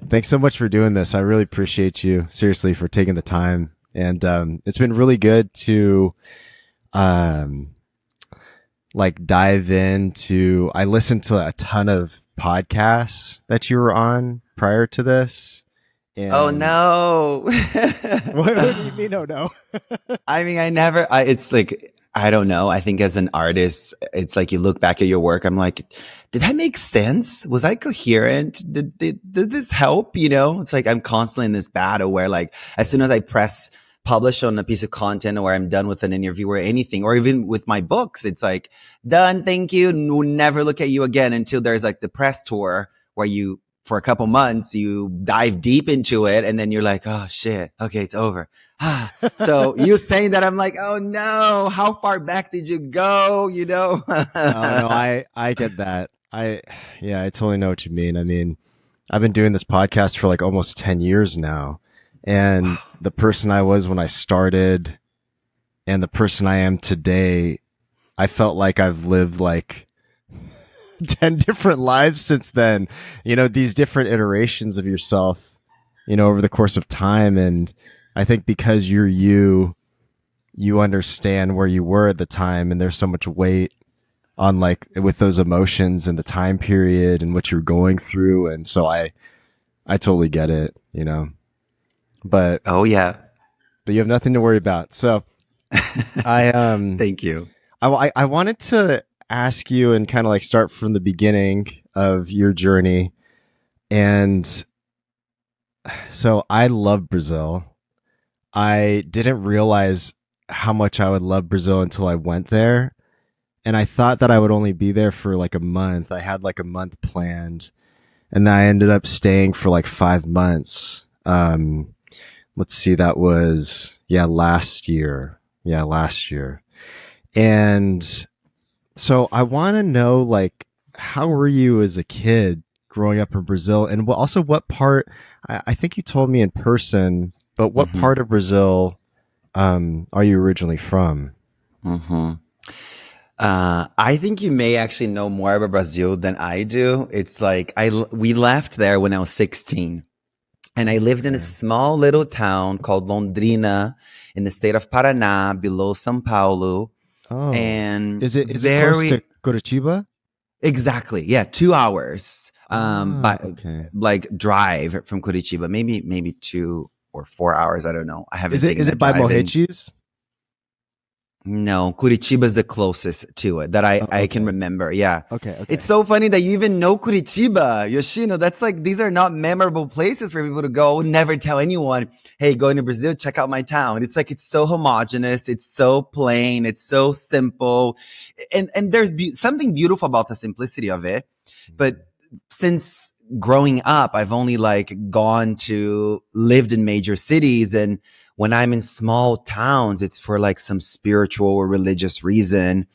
Thanks so much for doing this. I really appreciate you, seriously, for taking the time. And it's been really good to um, like dive into. I listened to a ton of podcasts that you were on prior to this. Oh And no. what do you mean? Oh no. I mean, it's like, I don't know. I think as an artist, it's like you look back at your work. I'm like, did that make sense? Was I coherent? Did this help? It's like I'm constantly in this battle where, like, as soon as I press publish on a piece of content, or I'm done with an interview or anything, or even with my books, it's like, done. Thank you. We'll never look at you again until there's like the press tour where you, for a couple months, you dive deep into it. And then you're like, oh shit. Okay. It's over. So you saying that, I'm like, oh no, how far back did you go? Oh no, I get that. Yeah, I totally know what you mean. I mean, I've been doing this podcast for like almost 10 years now. And the person I was when I started and the person I am today, I felt like I've lived like 10 different lives since then. These different iterations of yourself, over the course of time. And I think because you're you understand where you were at the time, and there's so much weight on like with those emotions and the time period and what you're going through. And so I totally get it. But Oh yeah. you have nothing to worry about. So I Thank you. I wanted to ask you and kind of like start from the beginning of your journey. And so I love Brazil. I didn't realize how much I would love Brazil until I went there. And I thought that I would only be there for like a month. I had like a month planned, and I ended up staying for like 5 months. Let's see, that was, last year. Yeah, last year. And so I want to know, like, how were you as a kid growing up in Brazil? And also what part, I think you told me in person, but what Mm-hmm. part of Brazil are you originally from? Mm-hmm. I think you may actually know more about Brazil than I do. It's like we left there when I was 16, and I lived in a Okay. small little town called Londrina in the state of Paraná, below São Paulo. Oh, And is it close to very Curitiba? exactly, yeah, 2 hours, Ah, by okay. like drive from Curitiba, maybe 2 or 4 hours. I don't know. I haven't Is taken it that by drive in. Moji's? No, Curitiba is the closest to it that Oh, I can okay. remember. Yeah. Okay, It's okay. so funny that you even know Curitiba, Yoshino. That's like, these are not memorable places for people to go. I would never tell anyone, hey, going to Brazil, check out my town. It's like, it's so homogenous. It's so plain. It's so simple. And there's something beautiful about the simplicity of it. But since growing up, I've only like lived in major cities. And when I'm in small towns, it's for like some spiritual or religious reason,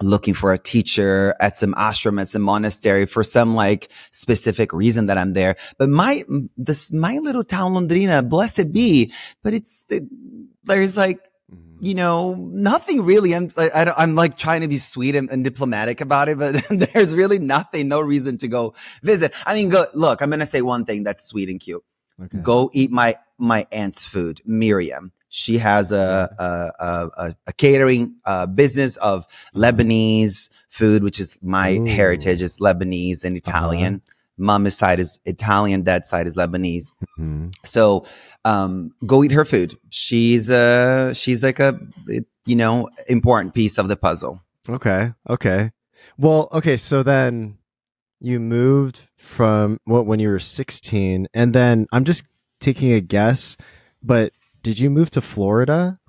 looking for a teacher at some ashram, at some monastery, for some like specific reason that I'm there. But my little town, Londrina, blessed be, but there's like, Mhm. nothing really. I'm like trying to be sweet and diplomatic about it, but there's really nothing, no reason to go visit. I mean, look, I'm going to say one thing that's sweet and cute. Okay. Go eat my aunt's food, Miriam. She has Okay. a catering business of Uh-huh. Lebanese food, which is my heritage. Ooh. Is Lebanese and Uh-huh. Italian. Mama's side is Italian, dad's side is Lebanese. Mhm. So go eat her food. She's like a important piece of the puzzle. Okay. Okay. Well, okay, so then you moved from when you were 16, and then I'm just taking a guess, but did you move to Florida?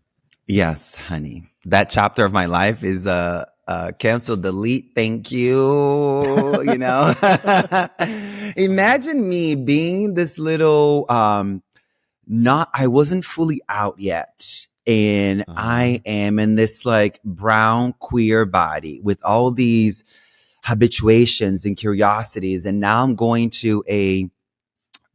Yes, honey. That chapter of my life is cancel, delete, thank you. Imagine me being this little not I wasn't fully out yet. And Uh-huh. I am in this like brown queer body with all these habituations and curiosities. And now I'm going to a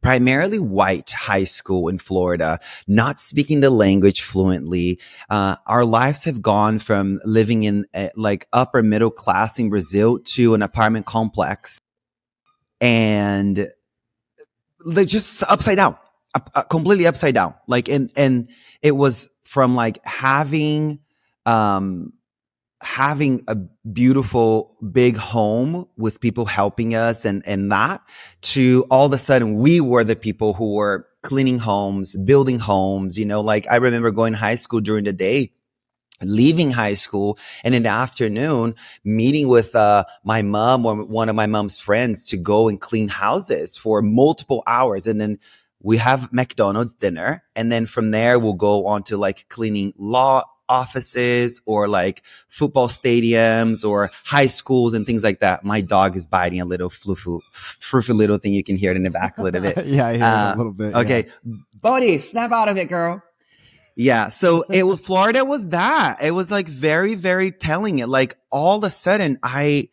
primarily white high school in Florida, not speaking the language fluently. Our lives have gone from living in like upper middle class in Brazil to an apartment complex and they just upside down, completely upside down. Like, and it was from like having a beautiful big home with people helping us and that, to all of a sudden we were the people who were cleaning homes, building homes. Like I remember going to high school during the day, leaving high school, and in the afternoon meeting with my mom or one of my mom's friends to go and clean houses for multiple hours. And then we have McDonald's dinner, and then from there we'll go on to like cleaning law offices or like football stadiums or high schools and things like that. My dog is biting a little fluffy little thing. You can hear it in the back a little bit. Yeah, I hear it a little bit. Okay, yeah. Bodhi, snap out of it, girl. Yeah. So Florida was that. It was like very, very telling. It like all of a sudden I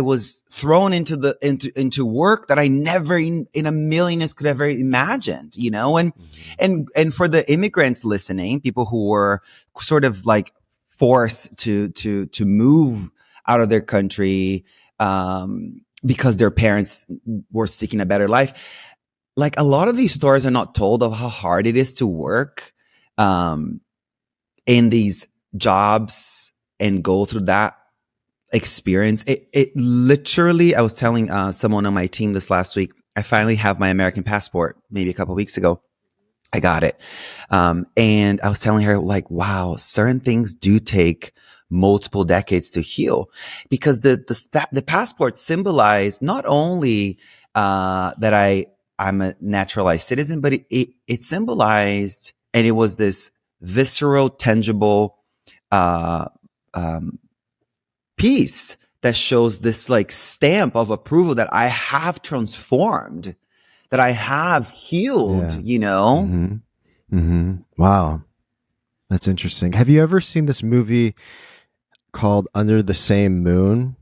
was thrown into work that I never in a million years could have ever imagined, and for the immigrants listening, people who were sort of like forced to move out of their country, because their parents were seeking a better life. Like a lot of these stories are not told of how hard it is to work in these jobs and go through that experience. It literally, I was telling someone on my team this last week, I finally have my American passport. Maybe a couple of weeks ago, I got it. And I was telling her like, wow, certain things do take multiple decades to heal, because the passport symbolized not only that I'm a naturalized citizen, but it symbolized, and it was this visceral, tangible piece that shows this like stamp of approval that I have transformed, that I have healed, Mm-hmm. Mm-hmm. Wow. That's interesting. Have you ever seen this movie called Under the Same Moon?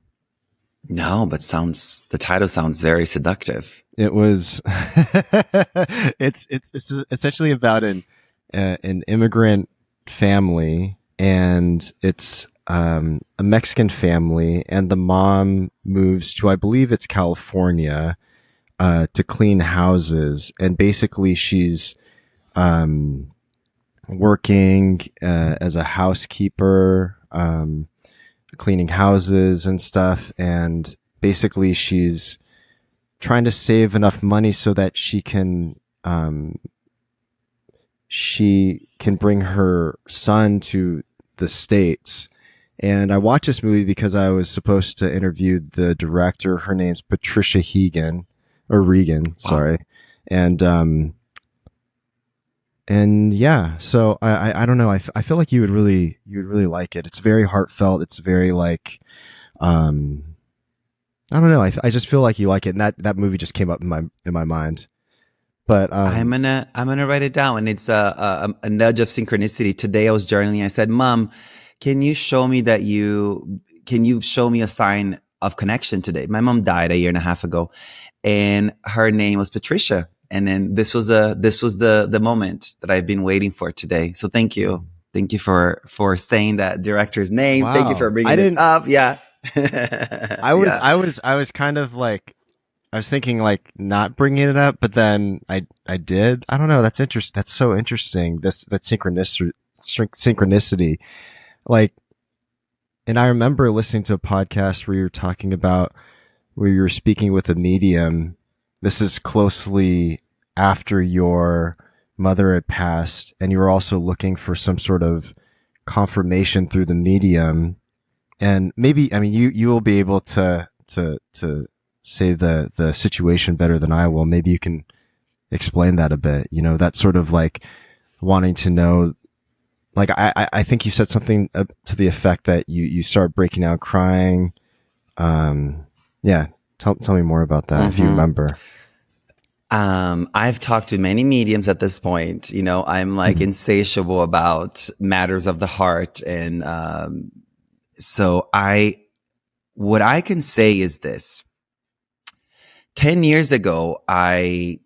No, but the title sounds very seductive. It was, it's essentially about an immigrant family, and it's a Mexican family, and the mom moves to, I believe it's California, to clean houses, and basically she's working as a housekeeper, cleaning houses and stuff, and basically she's trying to save enough money so that she can bring her son to the States. And I watched this movie because I was supposed to interview the director. Her name's Patricia Regan, sorry. And yeah, so I don't know. I feel like you would really like it. It's very heartfelt. It's very like, I don't know. I just feel like you like it. And that movie just came up in my mind. But I'm gonna write it down. And it's a nudge of synchronicity. Today I was journaling. I said, Mom, can you show me a sign of connection today? My mom died a year and a half ago, and her name was Patricia. And then this was the moment that I've been waiting for today. So thank you for saying that director's name. Wow. Thank you for bringing this up. Yeah. I was kind of like, I was thinking like not bringing it up, but then I did. I don't know. That's interesting. That's so interesting. That synchronicity. Like, and I remember listening to a podcast where you were speaking with a medium. This is closely after your mother had passed, and you were also looking for some sort of confirmation through the medium. And maybe, I mean, you will be able to say the situation better than I will. Maybe you can explain that a bit. That sort of like wanting to know. Like I think you said something to the effect that you start breaking out crying. Yeah. Tell me more about that, if you remember. I've talked to many mediums at this point. I'm like insatiable about matters of the heart. And so what I can say is this. 10 years ago, I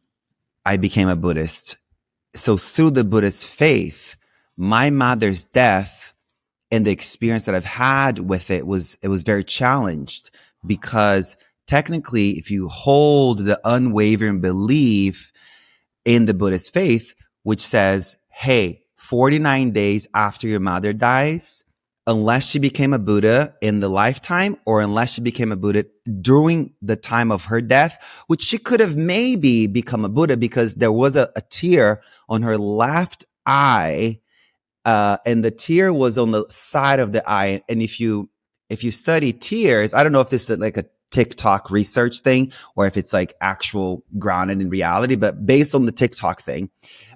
became a Buddhist. So through the Buddhist faith, my mother's death and the experience that I've had with it was very challenged, because technically, if you hold the unwavering belief in the Buddhist faith, which says, hey, 49 days after your mother dies, unless she became a Buddha in the lifetime or unless she became a Buddha during the time of her death, which she could have maybe become a Buddha because there was a tear on her left eye, and the tear was on the side of the eye. And if you study tears, I don't know if this is like a TikTok research thing or if it's like actual grounded in reality, but based on the TikTok thing,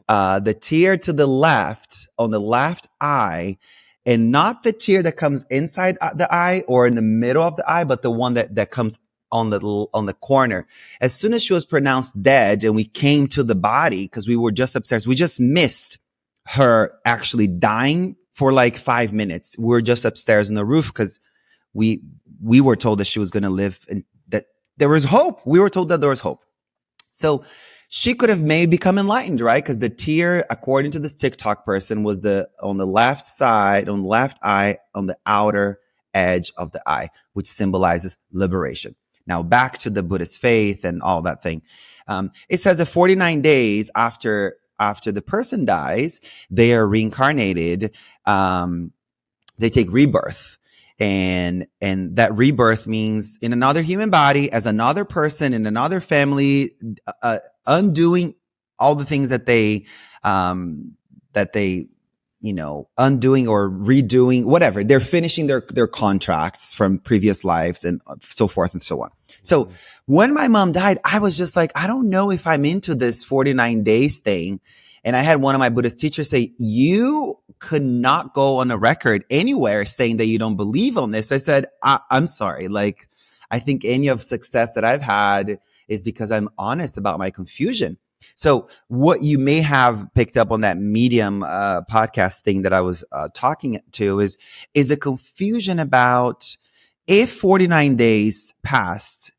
the tear to the left on the left eye, and not the tear that comes inside the eye or in the middle of the eye, but the one that comes on the corner. As soon as she was pronounced dead and we came to the body, because we were just upstairs, we just missed her actually dying for like 5 minutes. We were just upstairs in the roof because we were told that she was going to live and that there was hope. We were told that there was hope. So she could have maybe become enlightened, right? Because the tear, according to this TikTok person, was on the left side, on the left eye, on the outer edge of the eye, which symbolizes liberation. Now back to the Buddhist faith and all that thing. It says that 49 days after the person dies, they are reincarnated. They take rebirth. And that rebirth means in another human body, as another person in another family, undoing all the things that they undoing or redoing, whatever. They're finishing their contracts from previous lives and so forth and so on. So when my mom died, I was just like, I don't know if I'm into this 49 days thing. And I had one of my Buddhist teachers say, you could not go on a record anywhere saying that you don't believe on this. I said, I'm sorry. Like, I think any of success that I've had is because I'm honest about my confusion. So what you may have picked up on that Medium podcast thing that I was talking to is a confusion about if 49 days passed,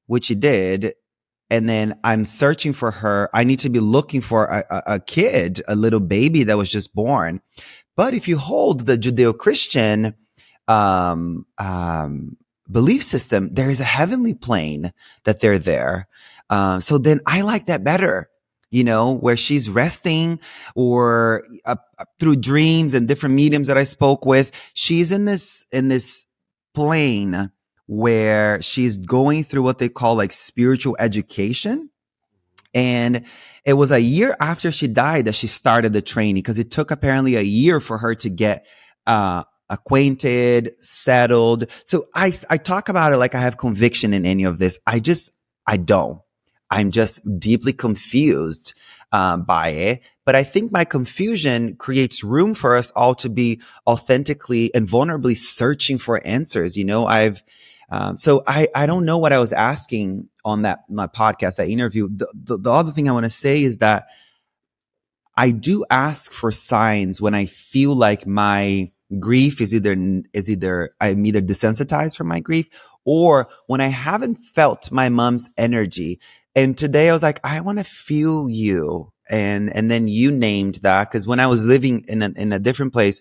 which it did, and then I'm searching for her, I need to be looking for a kid, a little baby that was just born. But if you hold the Judeo-Christian belief system, there is a heavenly plane that they're there. So then I like that better, where she's resting or through dreams and different mediums that I spoke with, she's in this plane where she's going through what they call like spiritual education. And it was a year after she died that she started the training, because it took apparently a year for her to get acquainted, settled. So I talk about it like I have conviction in any of this. I don't. I'm just deeply confused by it. But I think my confusion creates room for us all to be authentically and vulnerably searching for answers. So I don't know what I was asking on my podcast, that interview. The other thing I want to say is that I do ask for signs when I feel like my grief is either I'm either desensitized from my grief, or when I haven't felt my mom's energy. And today I was like, I want to feel you. And then you named that, because when I was living in a different place,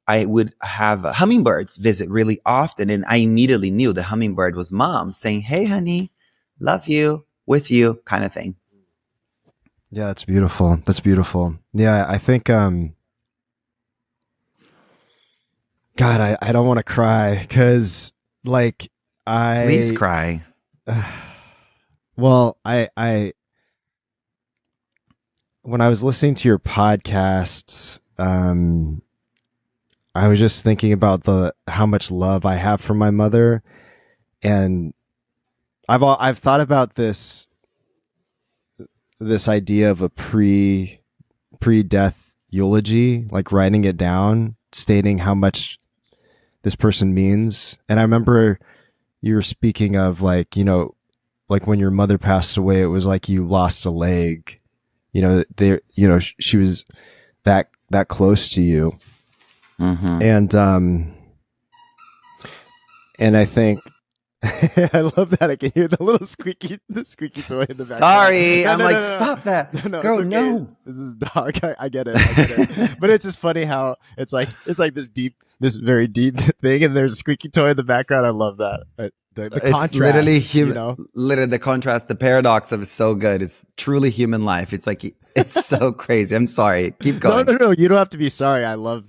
I would have hummingbirds visit really often. And I immediately knew the hummingbird was mom saying, hey, honey, love you, with you, kind of thing. Yeah, that's beautiful. That's beautiful. Yeah, I think, God, I don't want to cry because like Please cry. Well, I when I was listening to your podcasts, I was just thinking about how much love I have for my mother, and I've thought about this idea of a pre-death eulogy, like writing it down, stating how much this person means. And I remember you were speaking of like when your mother passed away, it was like you lost a leg. She was that close to you. Mm-hmm. And I think I love that I can hear the squeaky toy in the background. Sorry, I'm like, stop that, girl. Okay. No, this is dog. I get it. But it's just funny how it's like this very deep thing, and there's a squeaky toy in the background. I love that. the It's literally contrast, you human. know. Literally, the contrast, the paradox of it's so good. It's truly human life. It's like it's so crazy. I'm sorry. Keep No, going. no, no. You don't have to be sorry. I love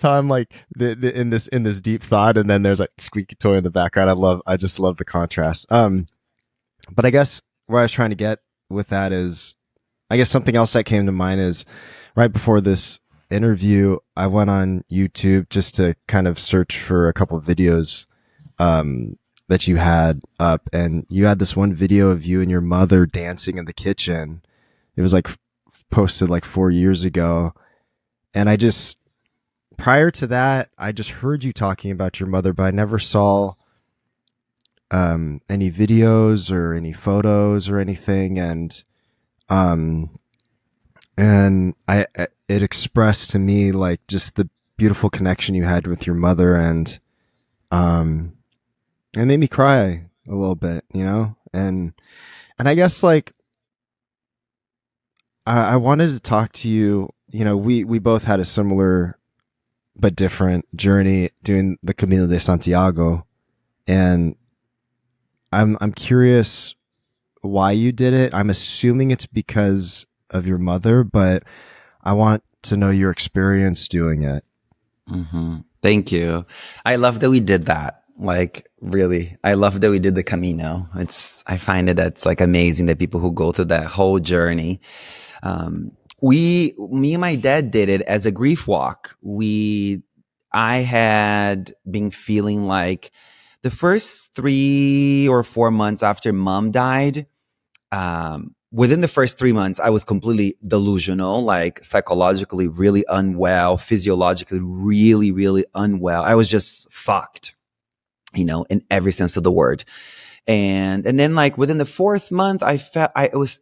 how I'm like in this deep thought, and then there's like squeaky toy in the background. I just love the contrast. But I guess where I was trying to get with that is, I guess something else that came to mind is right before this interview, I went on YouTube just to kind of search for a couple of videos that you had up, and you had this one video of you and your mother dancing in the kitchen. It was like posted like 4 years ago, and I just prior to that, I just heard you talking about your mother, but I never saw any videos or any photos or anything, um and I it expressed to me like just the beautiful connection you had with your mother, and um it made me cry a little bit, you know. And I guess like I wanted to talk to you. You know, we both had a similar but different journey doing the Camino de Santiago, and I'm curious why you did it. I'm assuming it's because of your mother, but I want to know your experience doing it. Thank you. I love that we did that. Like, really, I love that we did the Camino. I find it that's like amazing that people who go through that whole journey. Me and my dad did it as a grief walk. I had been feeling like the first 3 or 4 months after mom died, within the first 3 months, I was completely delusional, like psychologically really unwell, physiologically really, really unwell. I was just fucked, in every sense of the word. And then like within the fourth month, I felt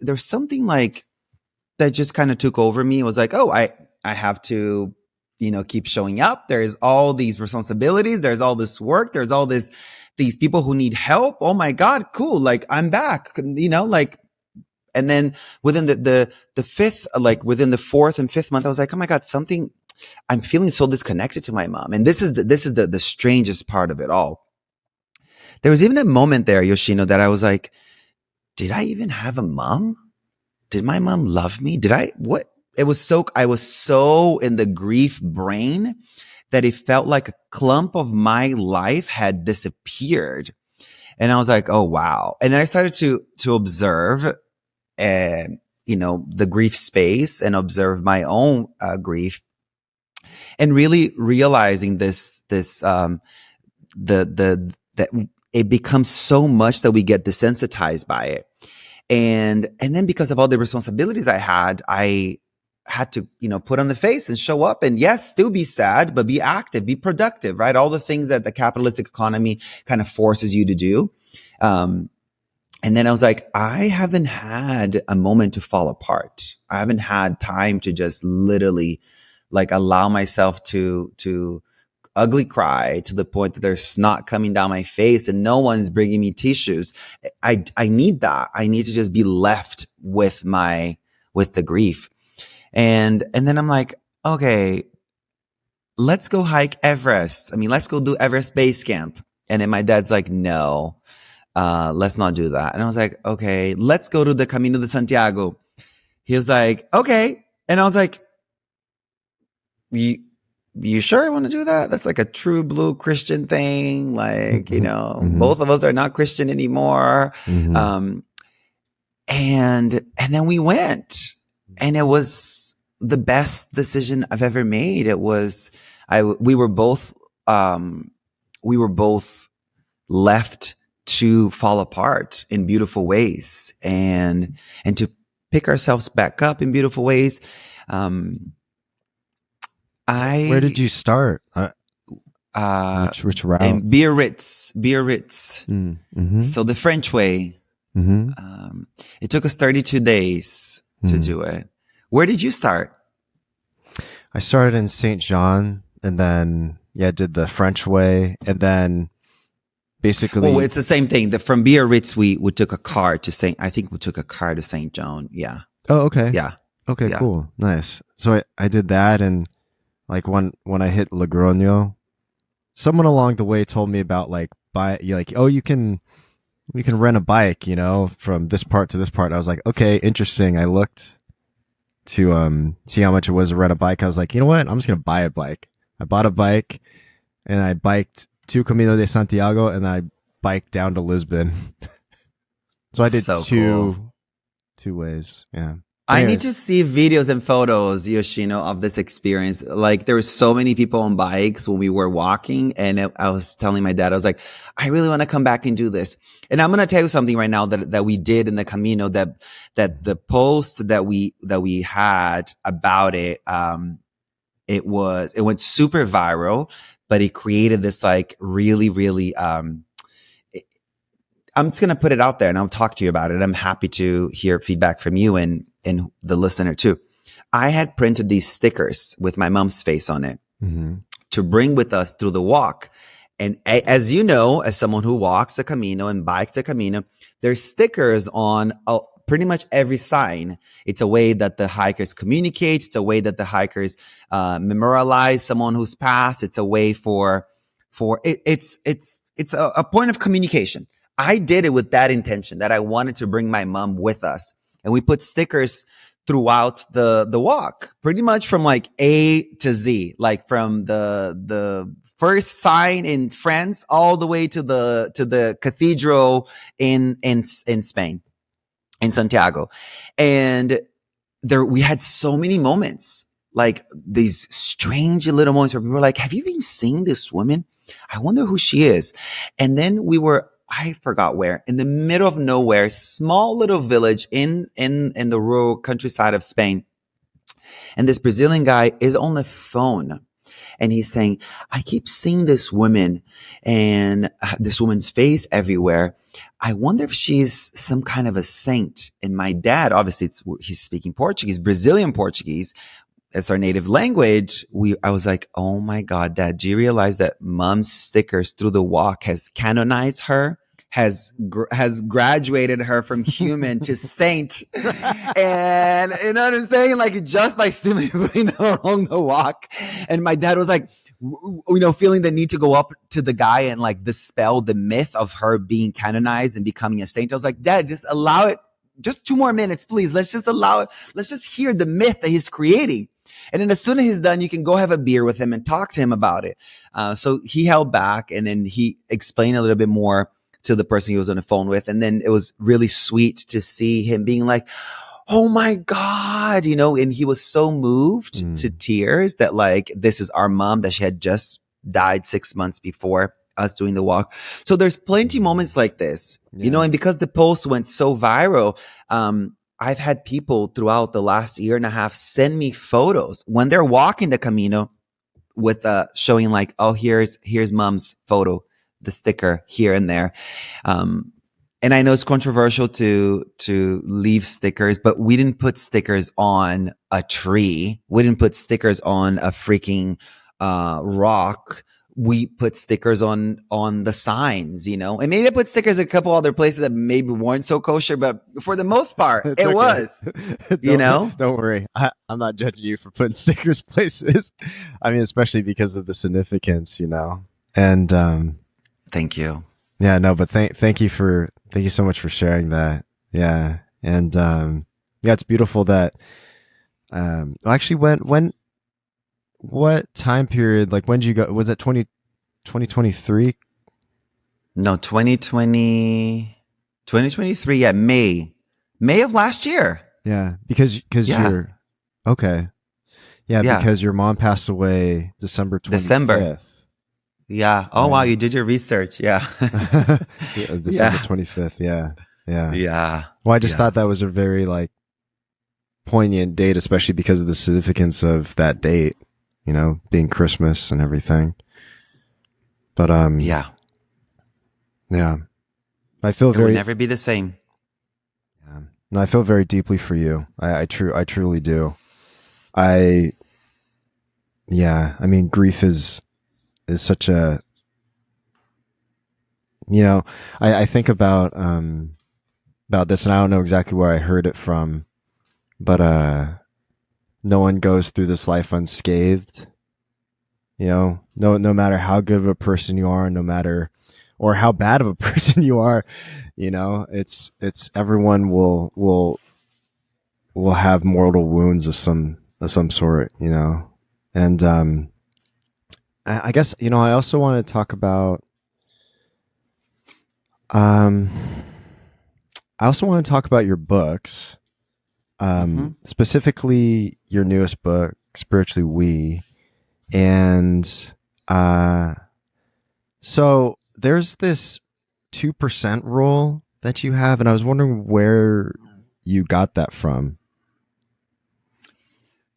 there's something like that just kind of took over me. It was like, oh, I have to, keep showing up. There's all these responsibilities. There's all this work. There's all these people who need help. Oh my God, cool. Like I'm back, like, and then within the fifth, like within the fourth and fifth month, I was like, oh my God, I'm feeling so disconnected to my mom. And this is the strangest part of it all. There was even a moment there, Yoshino, that I was like, did I even have a mom? Did my mom love me? What? I was so in the grief brain that it felt like a clump of my life had disappeared. And I was like, oh, wow. And then I started to observe, the grief space and observe my own grief, and really realizing that it becomes so much that we get desensitized by it. And then because of all the responsibilities I had to, put on the face and show up, and yes, still be sad, but be active, be productive, right? All the things that the capitalistic economy kind of forces you to do. And then I was like, I haven't had a moment to fall apart. I haven't had time to just literally like allow myself to ugly cry to the point that there's snot coming down my face and no one's bringing me tissues. I need that. I need to just be left with the grief. And then I'm like, okay, let's go hike Everest. I mean, let's go do Everest Base Camp. And then my dad's like, no, let's not do that. And I was like, okay, let's go to the Camino de Santiago. He was like, okay. And I was like, you sure I want to do that? That's like a true blue Christian thing. Like, both of us are not Christian anymore. And then we went, and it was the best decision I've ever made. It was, we were both left to fall apart in beautiful ways, and to pick ourselves back up in beautiful ways. Where did you start? Which route? In Biarritz. So the French way. It took us 32 days to do it. Where did you start? I started in Saint John, and then did the French way, and then basically, it's the same thing. From Biarritz, we took a car to Saint John. Yeah. Oh, okay. Yeah. Okay. Yeah. Cool. Nice. So I did that, and like when I hit Logroño, someone along the way told me about like oh, you can rent a bike, from this part to this part. I was like, okay, interesting. I looked to see how much it was to rent a bike. I was like, you know what? I'm just gonna buy a bike. I bought a bike and I biked to Camino de Santiago and I biked down to Lisbon. So I did So cool. two ways. Yeah. I need Anyways. to see videos and photos, Yoshino, of this experience. Like there were so many people on bikes when we were walking, and I was telling my dad, I was like, I really want to come back and do this. And I'm going to tell you something right now that we did in the Camino, that the post that we had about it, it went super viral, but it created this like really, really, I'm just going to put it out there and I'll talk to you about it. I'm happy to hear feedback from you and the listener too. I had printed these stickers with my mom's face on it to bring with us through the walk. And as you know, as someone who walks the Camino and bikes the Camino, there's stickers on pretty much every sign. It's a way that the hikers communicate. It's a way that the hikers memorialize someone who's passed. It's a way for it's a point of communication. I did it with that intention, that I wanted to bring my mom with us. And we put stickers throughout the walk, pretty much from like A to Z, like from the first sign in France all the way to the cathedral in Spain, in Santiago. And we had so many moments, like these strange little moments where we were like, have you been seeing this woman? I wonder who she is. And then I forgot where, in the middle of nowhere, small little village in the rural countryside of Spain. And this Brazilian guy is on the phone and he's saying, I keep seeing this woman and this woman's face everywhere. I wonder if she's some kind of a saint. And my dad, obviously he's speaking Portuguese, Brazilian Portuguese. It's our native language. I was like, oh my God, Dad, do you realize that Mom's stickers through the walk has canonized her, has graduated her from human to saint? And you know what I'm saying? Like just by simply putting them along the walk. And my dad was like, feeling the need to go up to the guy and like dispel the myth of her being canonized and becoming a saint. I was like, Dad, just allow it. Just 2 more minutes, please. Let's just allow it. Let's just hear the myth that he's creating. And then as soon as he's done, you can go have a beer with him and talk to him about it. So he held back and then he explained a little bit more to the person he was on the phone with. And then it was really sweet to see him being like, oh my God, and he was so moved to tears that like, this is our mom, that she had just died 6 months before us doing the walk. So there's plenty moments like this, and because the post went so viral, I've had people throughout the last year and a half send me photos when they're walking the Camino with showing like, oh, here's Mom's photo, the sticker here and there. And I know it's controversial to leave stickers, but we didn't put stickers on a tree. We didn't put stickers on a freaking rock. We put stickers on the signs, and maybe I put stickers a couple other places that maybe weren't so kosher, but for the most part, it okay. was, Don't worry. I'm not judging you for putting stickers places. I mean, especially because of the significance, and, thank you. Yeah, no, but thank you so much for sharing that. Yeah. And, it's beautiful that, actually what time period, like when did you go? Was it 2023? No, 2023. Yeah. May of last year. Yeah. Because you're okay. Yeah. Because your mom passed away December 25th. Yeah. Oh, wow. You did your research. Yeah. December 25th. Yeah. Yeah. Yeah. Well, I just thought that was a very like poignant date, especially because of the significance of that date. Being Christmas and everything. But, yeah. I feel it would never be the same. Yeah. No, I feel very deeply for you. I truly do. I mean, grief is such a, I think about this and I don't know exactly where I heard it from, but, no one goes through this life unscathed. No matter how good of a person you are, no matter or how bad of a person you are, it's everyone will have mortal wounds of some sort, and I guess I also want to talk about um I also want to talk about your books, Mm-hmm. specifically your newest book, Spiritually We, and uh so there's this 2% rule that you have, and I was wondering where you got that from.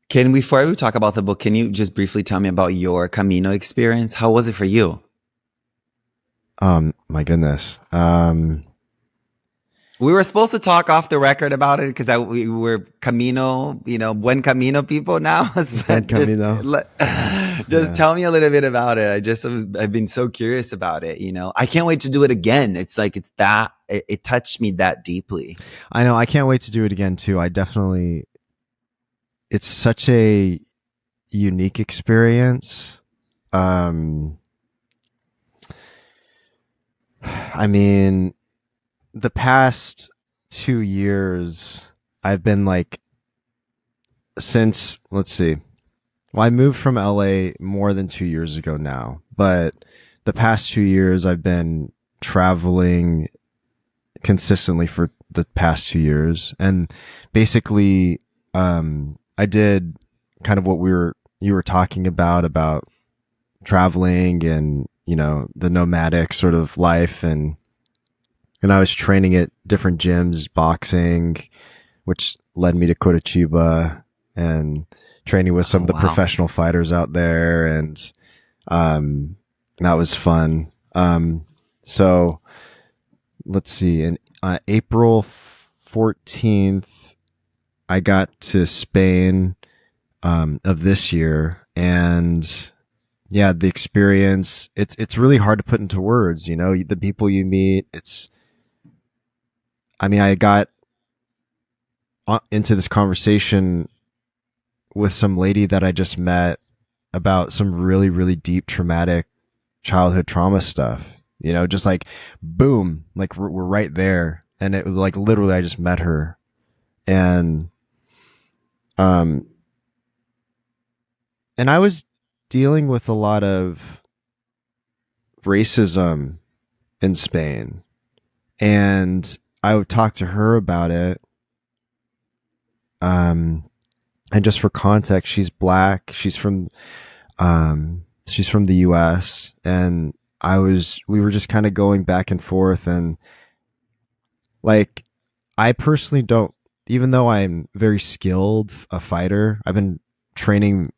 Before we talk about the book, can you just briefly tell me about your Camino experience? How was it for you? My goodness. We were supposed to talk off the record about it because we were Camino, buen Camino people now. Buen But Camino. just Yeah. tell me a little bit about it. I've been so curious about it. I can't wait to do it again. It's like it touched me that deeply. I know. I can't wait to do it again too. It's such a unique experience. I mean, the past 2 years, I've been like, since, let's see, well, I moved from LA more than 2 years ago now, but the past 2 years, I've been traveling consistently for the past 2 years. And basically, I did kind of what you were talking about traveling and, the nomadic sort of life. And I was training at different gyms, boxing, which led me to Curitiba and training with some Oh of the wow. professional fighters out there. And, that was fun. So let's see. In April 14th, I got to Spain, of this year. And yeah, the experience, it's really hard to put into words, the people you meet. I got into this conversation with some lady that I just met about some really, really deep traumatic childhood trauma stuff, just like boom, like we're right there. And it was like literally, I just met her. And, um, and I was dealing with a lot of racism in Spain. And I would talk to her about it. Um, and just for context, she's black. She's from the US, and we were just kind of going back and forth. And like, I personally don't, even though I'm very skilled, a fighter, I've been training.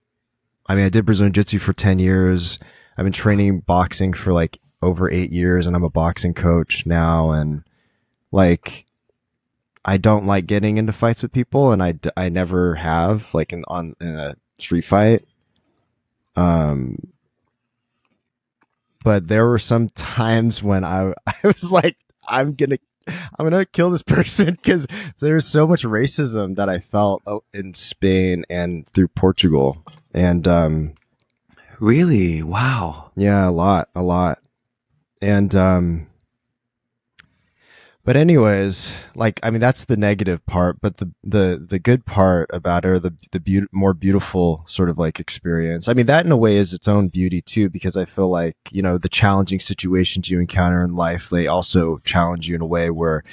I did Brazilian Jiu Jitsu for 10 years. I've been training boxing for like over 8 years, and I'm a boxing coach now. And like, I don't like getting into fights with people, and I never have, like in a street fight. Um, but there were some times when I was like, I'm gonna I'm gonna kill this person because there's so much racism that I felt in Spain and through Portugal. And Really? Wow. yeah, a lot. And but anyways, like, that's the negative part, but the good part about it, or more beautiful sort of like experience. That in a way is its own beauty too, because I feel like, the challenging situations you encounter in life, they also challenge you in a way where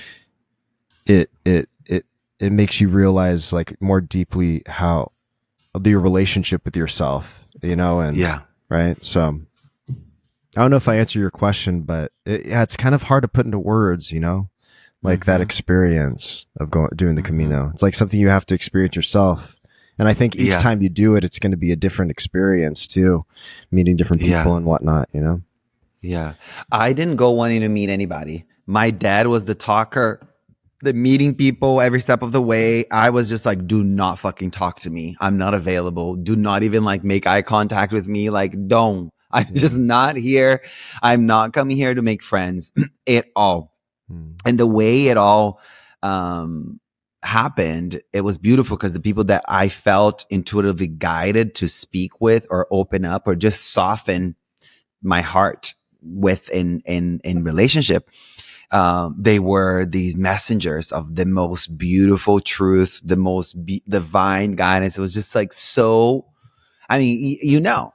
it it it it makes you realize like more deeply how your relationship with yourself, and Yeah. right. So I don't know if I answer your question, but yeah, it's kind of hard to put into words, like that Mm-hmm. experience of doing the Mm-hmm. Camino. It's like something you have to experience yourself. And I think each Yeah. time you do it, it's going to be a different experience too, meeting different Yeah. people and whatnot. Yeah. I didn't go wanting to meet anybody. My dad was the talker, the meeting people every step of the way. I was just like, do not fucking talk to me. I'm not available. Do not even like make eye contact with me. Like, don't. I'm Yeah. just not here. I'm not coming here to make friends at all. Mm. And the way it all, um, happened, it was beautiful because the people that I felt intuitively guided to speak with or open up or just soften my heart with in relationship, they were these messengers of the most beautiful truth, the most divine guidance. It was just like so. I mean,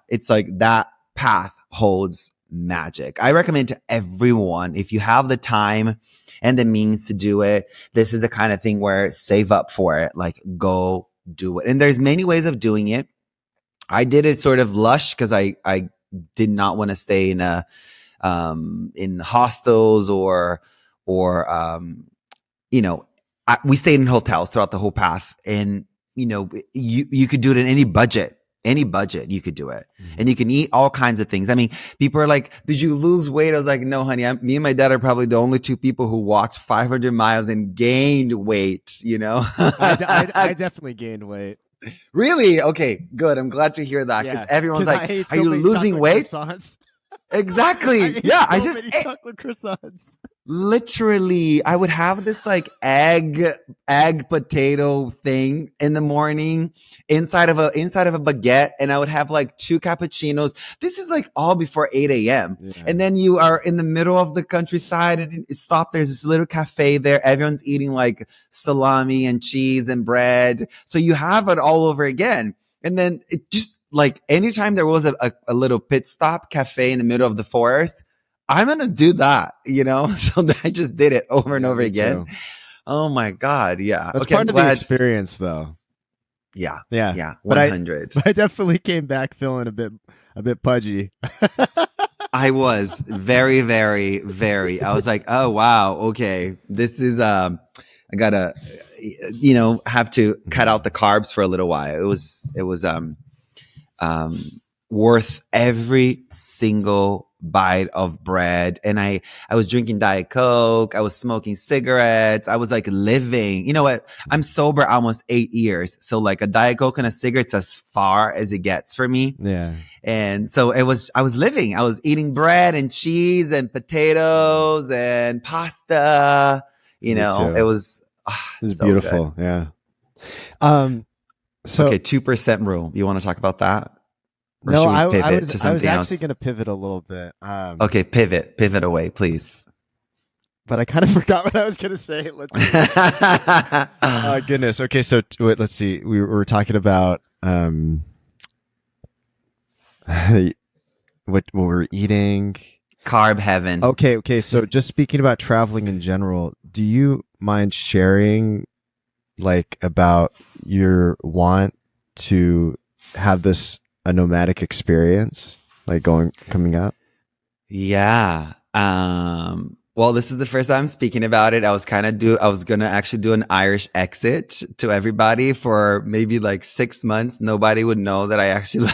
it's like that path holds magic. I recommend to everyone, if you have the time and the means to do it, this is the kind of thing where save up for it, like go do it. And there's many ways of doing it. I did it sort of lush because I did not want to stay in hostels or we stayed in hotels throughout the whole path. And, you could do it in any budget you could do it. And you can eat all kinds of things. I mean, people are like, did you lose weight? I was like, no, honey, me and my dad are probably the only two people who walked 500 miles and gained weight, I definitely gained weight. Really? Okay, good. I'm glad to hear that because everyone's like, are you losing weight? Croissants. Exactly. I just ate chocolate croissants. Literally, I would have this like egg potato thing in the morning inside of a baguette, and I would have like 2 cappuccinos. This is like all before 8 a.m. Yeah. And then you are in the middle of the countryside and there's this little cafe there. Everyone's eating like salami and cheese and bread. So you have it all over again. And then it just like anytime there was a little pit stop cafe in the middle of the forest, I'm going to do that, So I just did it over and over again. Too. Oh my God. Yeah. That's part of the experience though. Yeah. 100. But I definitely came back feeling a bit pudgy. I was very, very, very, I was like, oh wow. Okay. This is, I gotta, have to cut out the carbs for a little while. It was worth every single bite of bread. And I was drinking Diet Coke. I was smoking cigarettes. I was like living. You know what? I'm sober almost 8 years. So like a Diet Coke and a cigarette's as far as it gets for me. Yeah. And so I was living. I was eating bread and cheese and potatoes and pasta. It was so beautiful. Good. Yeah. So okay, 2% rule. You want to talk about that? Or no, I was actually going to pivot a little bit. Okay, pivot away, please. But I kind of forgot what I was going to say. Let's see. Goodness. Okay, so let's see. We were talking about what we're eating. Carb heaven. Okay. So just speaking about traveling in general, do you mind sharing like about your want to have a nomadic experience, like coming out? Yeah. Well, this is the first time I'm speaking about it. I was going to actually do an Irish exit to everybody for maybe like 6 months. Nobody would know that I actually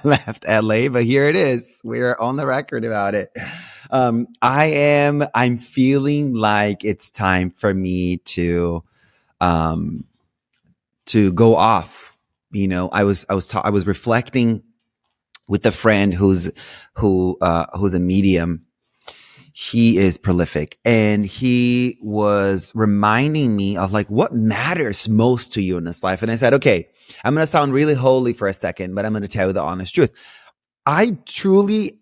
left LA, but here it is. We're on the record about it. I'm feeling like it's time for me to go off. I was reflecting with a friend who's a medium. He is prolific, and he was reminding me of like what matters most to you in this life. And I said, okay, I'm going to sound really holy for a second, but I'm going to tell you the honest truth. I truly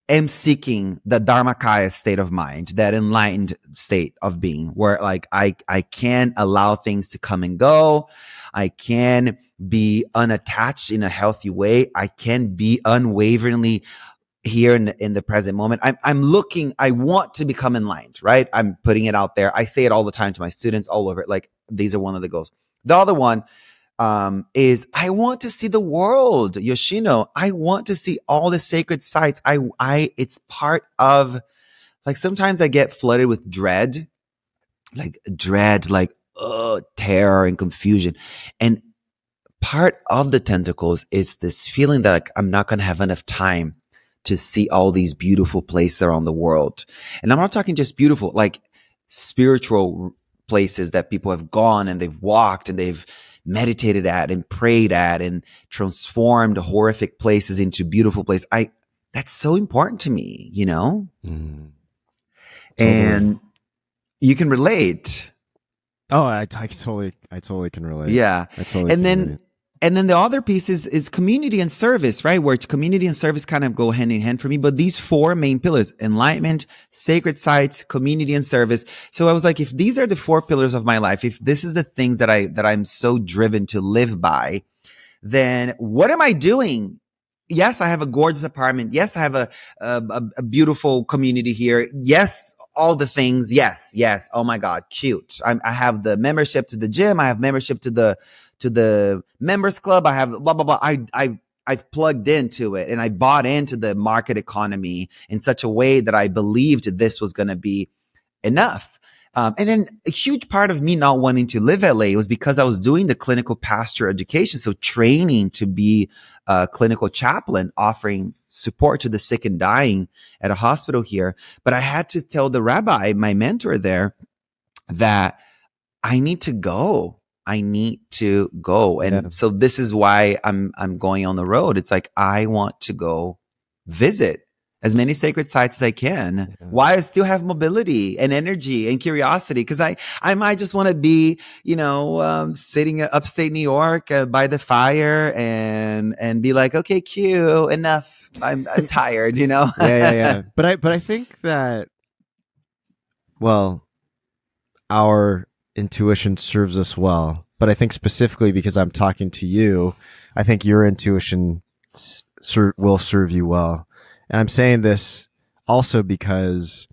am seeking the Dharmakaya state of mind, that enlightened state of being, where like I can allow things to come and go. I can be unattached in a healthy way. I can be unwaveringly here in the present moment. I want to become enlightened, right? I'm putting it out there. I say it all the time to my students all over. Like these are one of the goals. The other one is I want to see the world, Yoshino. I want to see all the sacred sites. It's part of, like, sometimes I get flooded with dread, like terror and confusion. And part of the tentacles is this feeling that like, I'm not going to have enough time to see all these beautiful places around the world. And I'm not talking just beautiful, like spiritual places that people have gone and they've walked and they've meditated at and prayed at and transformed horrific places into beautiful places. That's so important to me, Mm. And you can relate. Oh, I totally can relate. Yeah. I totally And can then relate. and then the other piece is community and service, right? Where community and service kind of go hand in hand for me. But these four main pillars: enlightenment, sacred sites, community, and service. So I was like, if these are the four pillars of my life, if this is the things that I'm so driven to live by, then what am I doing? Yes, I have a gorgeous apartment. Yes, I have a beautiful community here. Yes, all the things. Yes, yes. Oh my God, cute. I have the membership to the gym. I have membership to the members club. I have blah blah blah. I've plugged into it and I bought into the market economy in such a way that I believed this was going to be enough. And then a huge part of me not wanting to live LA was because I was doing the clinical pastor education. So training to be a clinical chaplain, offering support to the sick and dying at a hospital here. But I had to tell the rabbi, my mentor there, that I need to go. I need to go. Yeah. And so this is why I'm going on the road. It's like I want to go visit as many sacred sites as I can. Yeah. Why I still have mobility and energy and curiosity, because I might just want to be, sitting upstate New York by the fire and be like, okay, cute, enough. I'm tired, Yeah. But I think that, well, our intuition serves us well. But I think specifically because I'm talking to you, I think your intuition will serve you well. And I'm saying this also because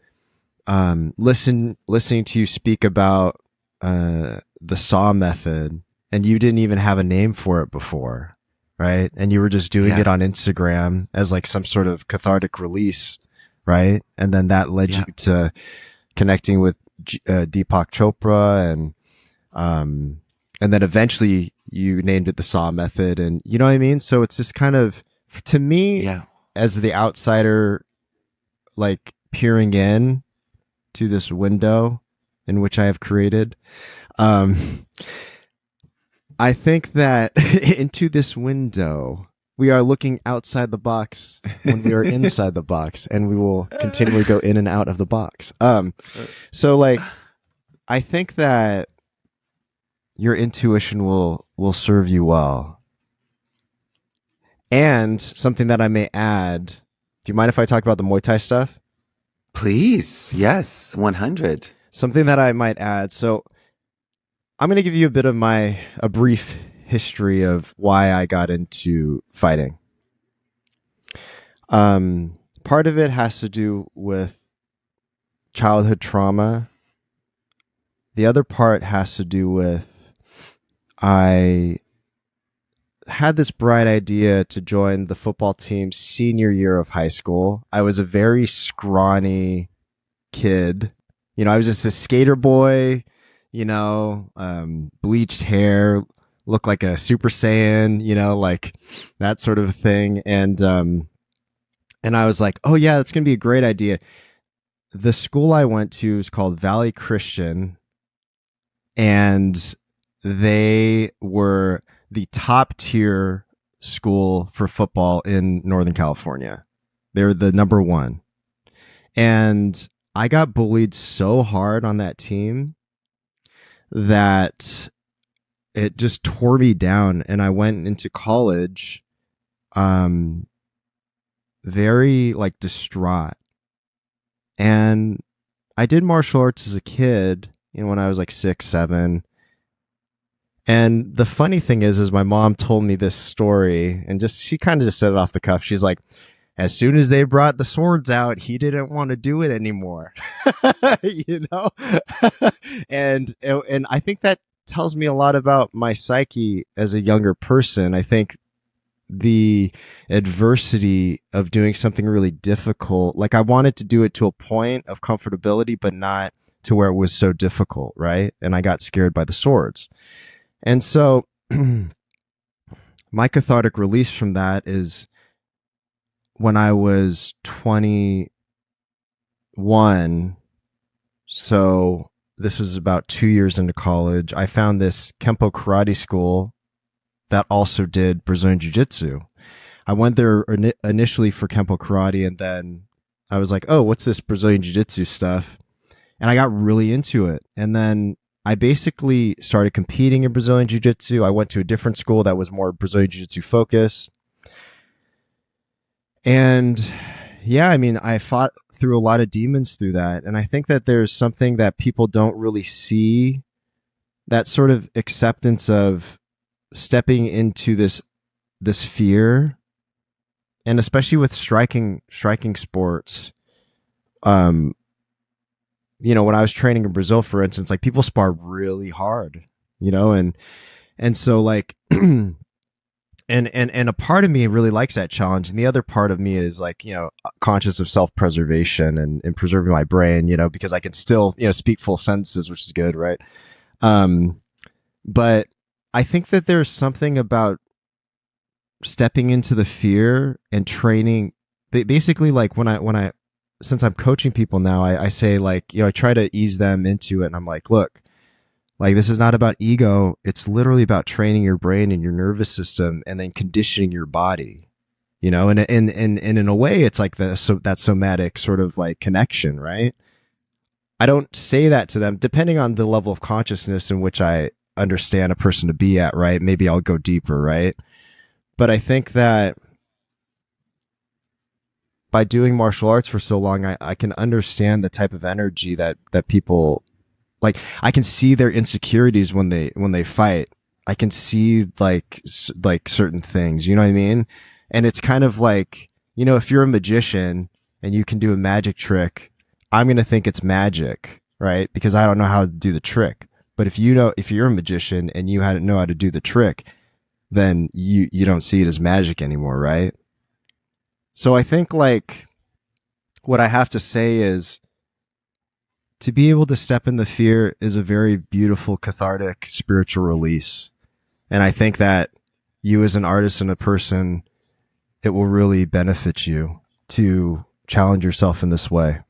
listening to you speak about the SAW method, and you didn't even have a name for it before, right? And you were just doing it on Instagram as like some sort of cathartic release, right? And then that led you to connecting with Deepak Chopra, and then eventually you named it the SAW method, and you know what I mean? So it's just kind of, to me, as the outsider, like peering in to this window in which I have created, I think that into this window, we are looking outside the box when we are inside the box, and we will continually go in and out of the box. So like, I think that your intuition will serve you well. And something that I may add, do you mind if I talk about the Muay Thai stuff? Please. Yes. 100. Something that I might add. So I'm going to give you a bit of a brief history of why I got into fighting. Part of it has to do with childhood trauma. The other part has to do with, I had this bright idea to join the football team senior year of high school. I was a very scrawny kid. I was just a skater boy, bleached hair, looked like a Super Saiyan, like that sort of thing. And I was like, oh yeah, that's going to be a great idea. The school I went to is called Valley Christian, and they were the top tier school for football in Northern California. They're the number one. And I got bullied so hard on that team that it just tore me down. And I went into college, very like distraught. And I did martial arts as a kid, when I was like 6, 7. And the funny thing is my mom told me this story, and she kind of just said it off the cuff. She's like, as soon as they brought the swords out, he didn't want to do it anymore. and I think that tells me a lot about my psyche as a younger person. I think the adversity of doing something really difficult, like I wanted to do it to a point of comfortability, but not to where it was so difficult, right? And I got scared by the swords. And so my cathartic release from that is when I was 21. So this was about 2 years into college. I found this Kempo karate school that also did Brazilian Jiu-Jitsu. I went there initially for Kempo karate, and then I was like, oh, what's this Brazilian Jiu-Jitsu stuff? And I got really into it. And then I basically started competing in Brazilian Jiu-Jitsu. I went to a different school that was more Brazilian Jiu-Jitsu focused. And yeah, I mean, I fought through a lot of demons through that. And I think that there's something that people don't really see, that sort of acceptance of stepping into this fear, and especially with striking sports. Um, when I was training in Brazil, for instance, like people spar really hard, and so like and a part of me really likes that challenge, and the other part of me is like conscious of self-preservation and preserving my brain, because I can still speak full sentences, which is good, right? But I think that there's something about stepping into the fear and training. Basically, like when I since I'm coaching people now, I say, like, I try to ease them into it, and I'm like, look, like, this is not about ego. It's literally about training your brain and your nervous system, and then conditioning your body. And in a way, it's like that somatic sort of like connection, right? I don't say that to them, depending on the level of consciousness in which I understand a person to be at, right? Maybe I'll go deeper, right? But I think that by doing martial arts for so long, I can understand the type of energy that people like. I can see their insecurities when they fight. I can see like certain things, you know what I mean? And it's kind of like, if you're a magician and you can do a magic trick, I'm going to think it's magic, right? Because I don't know how to do the trick. But if you're a magician and you know how to do the trick, then you don't see it as magic anymore, right? So I think, like, what I have to say is, to be able to step in the fear is a very beautiful, cathartic, spiritual release. And I think that you as an artist and a person, it will really benefit you to challenge yourself in this way.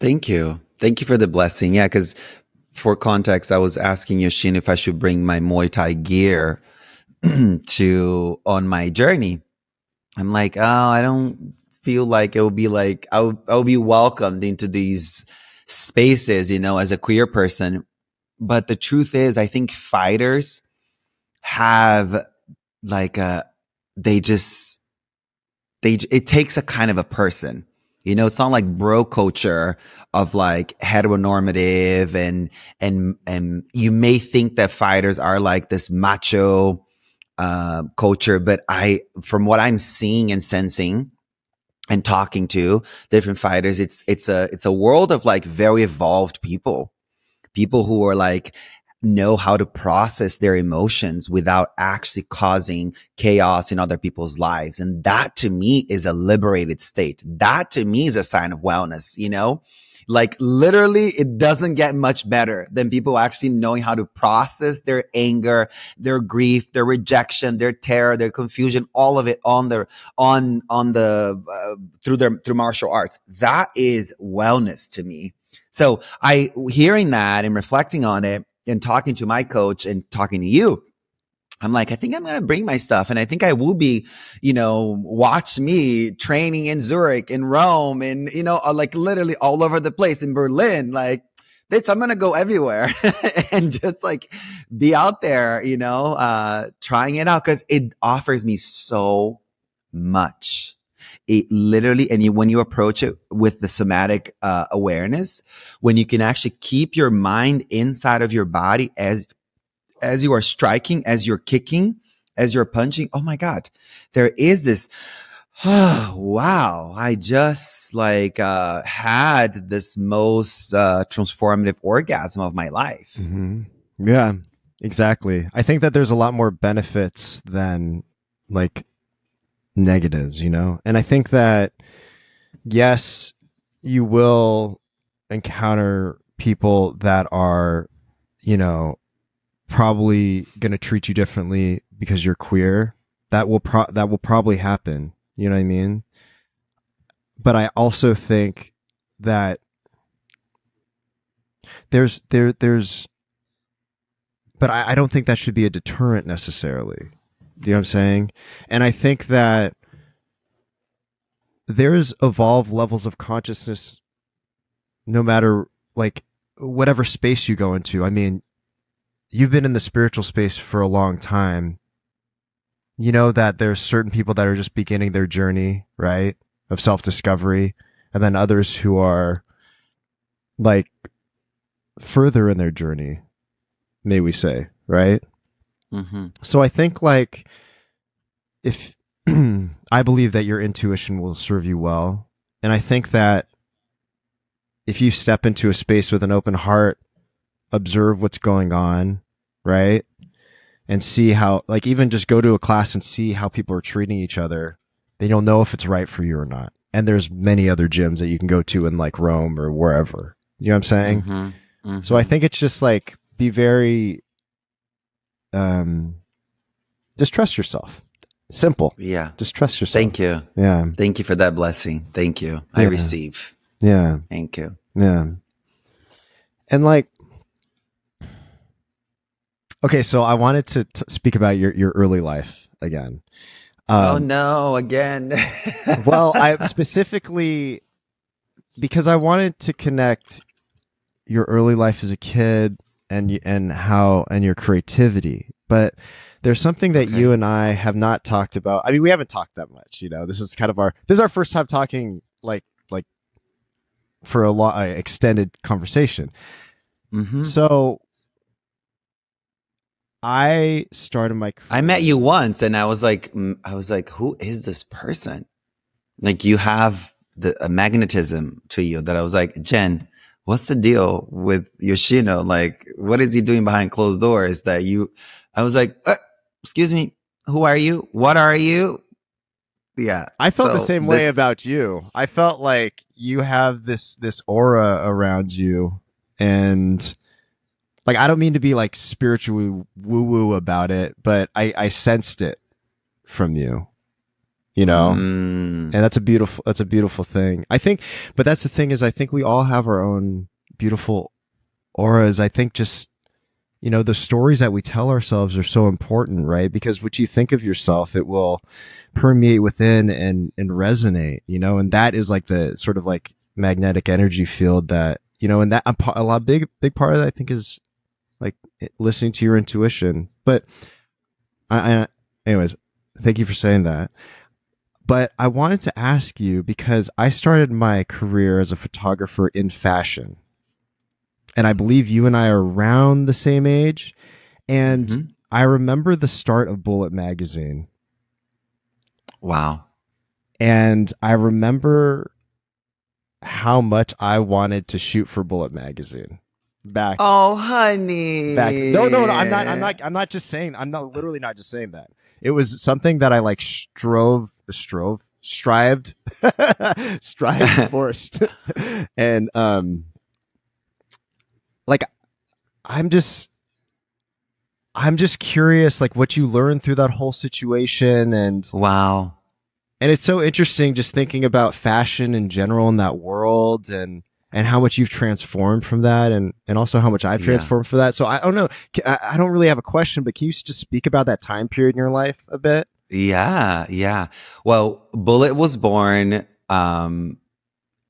Thank you. Thank you for the blessing. Yeah, because for context, I was asking Yoshin if I should bring my Muay Thai gear to on my journey. I'm like, oh, I don't feel like it will be like I'll be welcomed into these spaces, as a queer person. But the truth is, I think fighters have like they just it takes a kind of a person. It's not like bro culture of like heteronormative and you may think that fighters are like this macho culture, but from what I'm seeing and sensing and talking to different fighters, it's a world of like very evolved people who are like know how to process their emotions without actually causing chaos in other people's lives. And that to me is a liberated state. That to me is a sign of wellness, like literally it doesn't get much better than people actually knowing how to process their anger, their grief, their rejection, their terror, their confusion, all of it through martial arts. That is wellness to me. So hearing that and reflecting on it and talking to my coach and talking to you, I'm like, I think I'm going to bring my stuff. And I think I will be, watch me training in Zurich, in Rome, and, like literally all over the place, in Berlin. Like, bitch, I'm going to go everywhere and just like be out there, trying it out, because it offers me so much. It literally, and when you approach it with the somatic awareness, when you can actually keep your mind inside of your body as you are striking, as you're kicking, as you're punching, oh my God, there is this, oh, wow, I just like had this most transformative orgasm of my life. Mm-hmm. Yeah, exactly. I think that there's a lot more benefits than like negatives, And I think that, yes, you will encounter people that are, probably going to treat you differently because you're queer. That will probably happen. You know what I mean? But I also think that there's but I don't think that should be a deterrent necessarily. Do you know what I'm saying? And I think that there's evolved levels of consciousness, no matter like whatever space you go into. I mean, you've been in the spiritual space for a long time. You know that there's certain people that are just beginning their journey, right, of self-discovery, and then others who are like further in their journey, may we say, right? Mm-hmm. So I think like if I believe that your intuition will serve you well, and I think that if you step into a space with an open heart, observe what's going on, right? And see how, like, even just go to a class and see how people are treating each other, then you'll know if it's right for you or not. And there's many other gyms that you can go to in like Rome or wherever. You know what I'm saying? Mm-hmm. Mm-hmm. So I think it's just like, be very, just trust yourself. Simple. Yeah. Just trust yourself. Thank you. Yeah. Thank you for that blessing. Thank you. I receive. Yeah. Thank you. Yeah. And like, okay, so I wanted to speak about your early life again. Oh no, again. Well, I specifically, because I wanted to connect your early life as a kid and your creativity. But there's something that you and I have not talked about. I mean, we haven't talked that much, you know. This is our first time talking like for a long extended conversation. Mm-hmm. So I started my career. I met you once and I was like, who is this person? Like, you have a magnetism to you that I was like, Jen, what's the deal with Yoshino? Like, what is he doing behind closed doors that I was like, excuse me, who are you? What are you? Yeah. I felt the same way about you. I felt like you have this aura around you, and like, I don't mean to be like spiritually woo-woo about it, but I sensed it from you, you know? And that's a beautiful thing. I think, but that's the thing is I think we all have our own beautiful auras. I think just, you know, the stories that we tell ourselves are so important, right? Because what you think of yourself, it will permeate within and resonate, you know? And that is like the sort of like magnetic energy field that, you know, and that big part of that I think is like listening to your intuition. But anyways, thank you for saying that. But I wanted to ask you, because I started my career as a photographer in fashion, and I believe you and I are around the same age. And I remember the start of Bullett Magazine. Wow. And I remember how much I wanted to shoot for Bullett Magazine. Oh, honey. No, I'm not just saying, I'm not literally not just saying that. It was something that I like strived for. And like, I'm just curious, like, what you learned through that whole situation. And wow. And it's so interesting just thinking about fashion in general in that world, and how much you've transformed from that, and also how much I've transformed from that. So I don't know. I don't really have a question, but can you just speak about that time period in your life a bit? Yeah. Well, Bullett was born in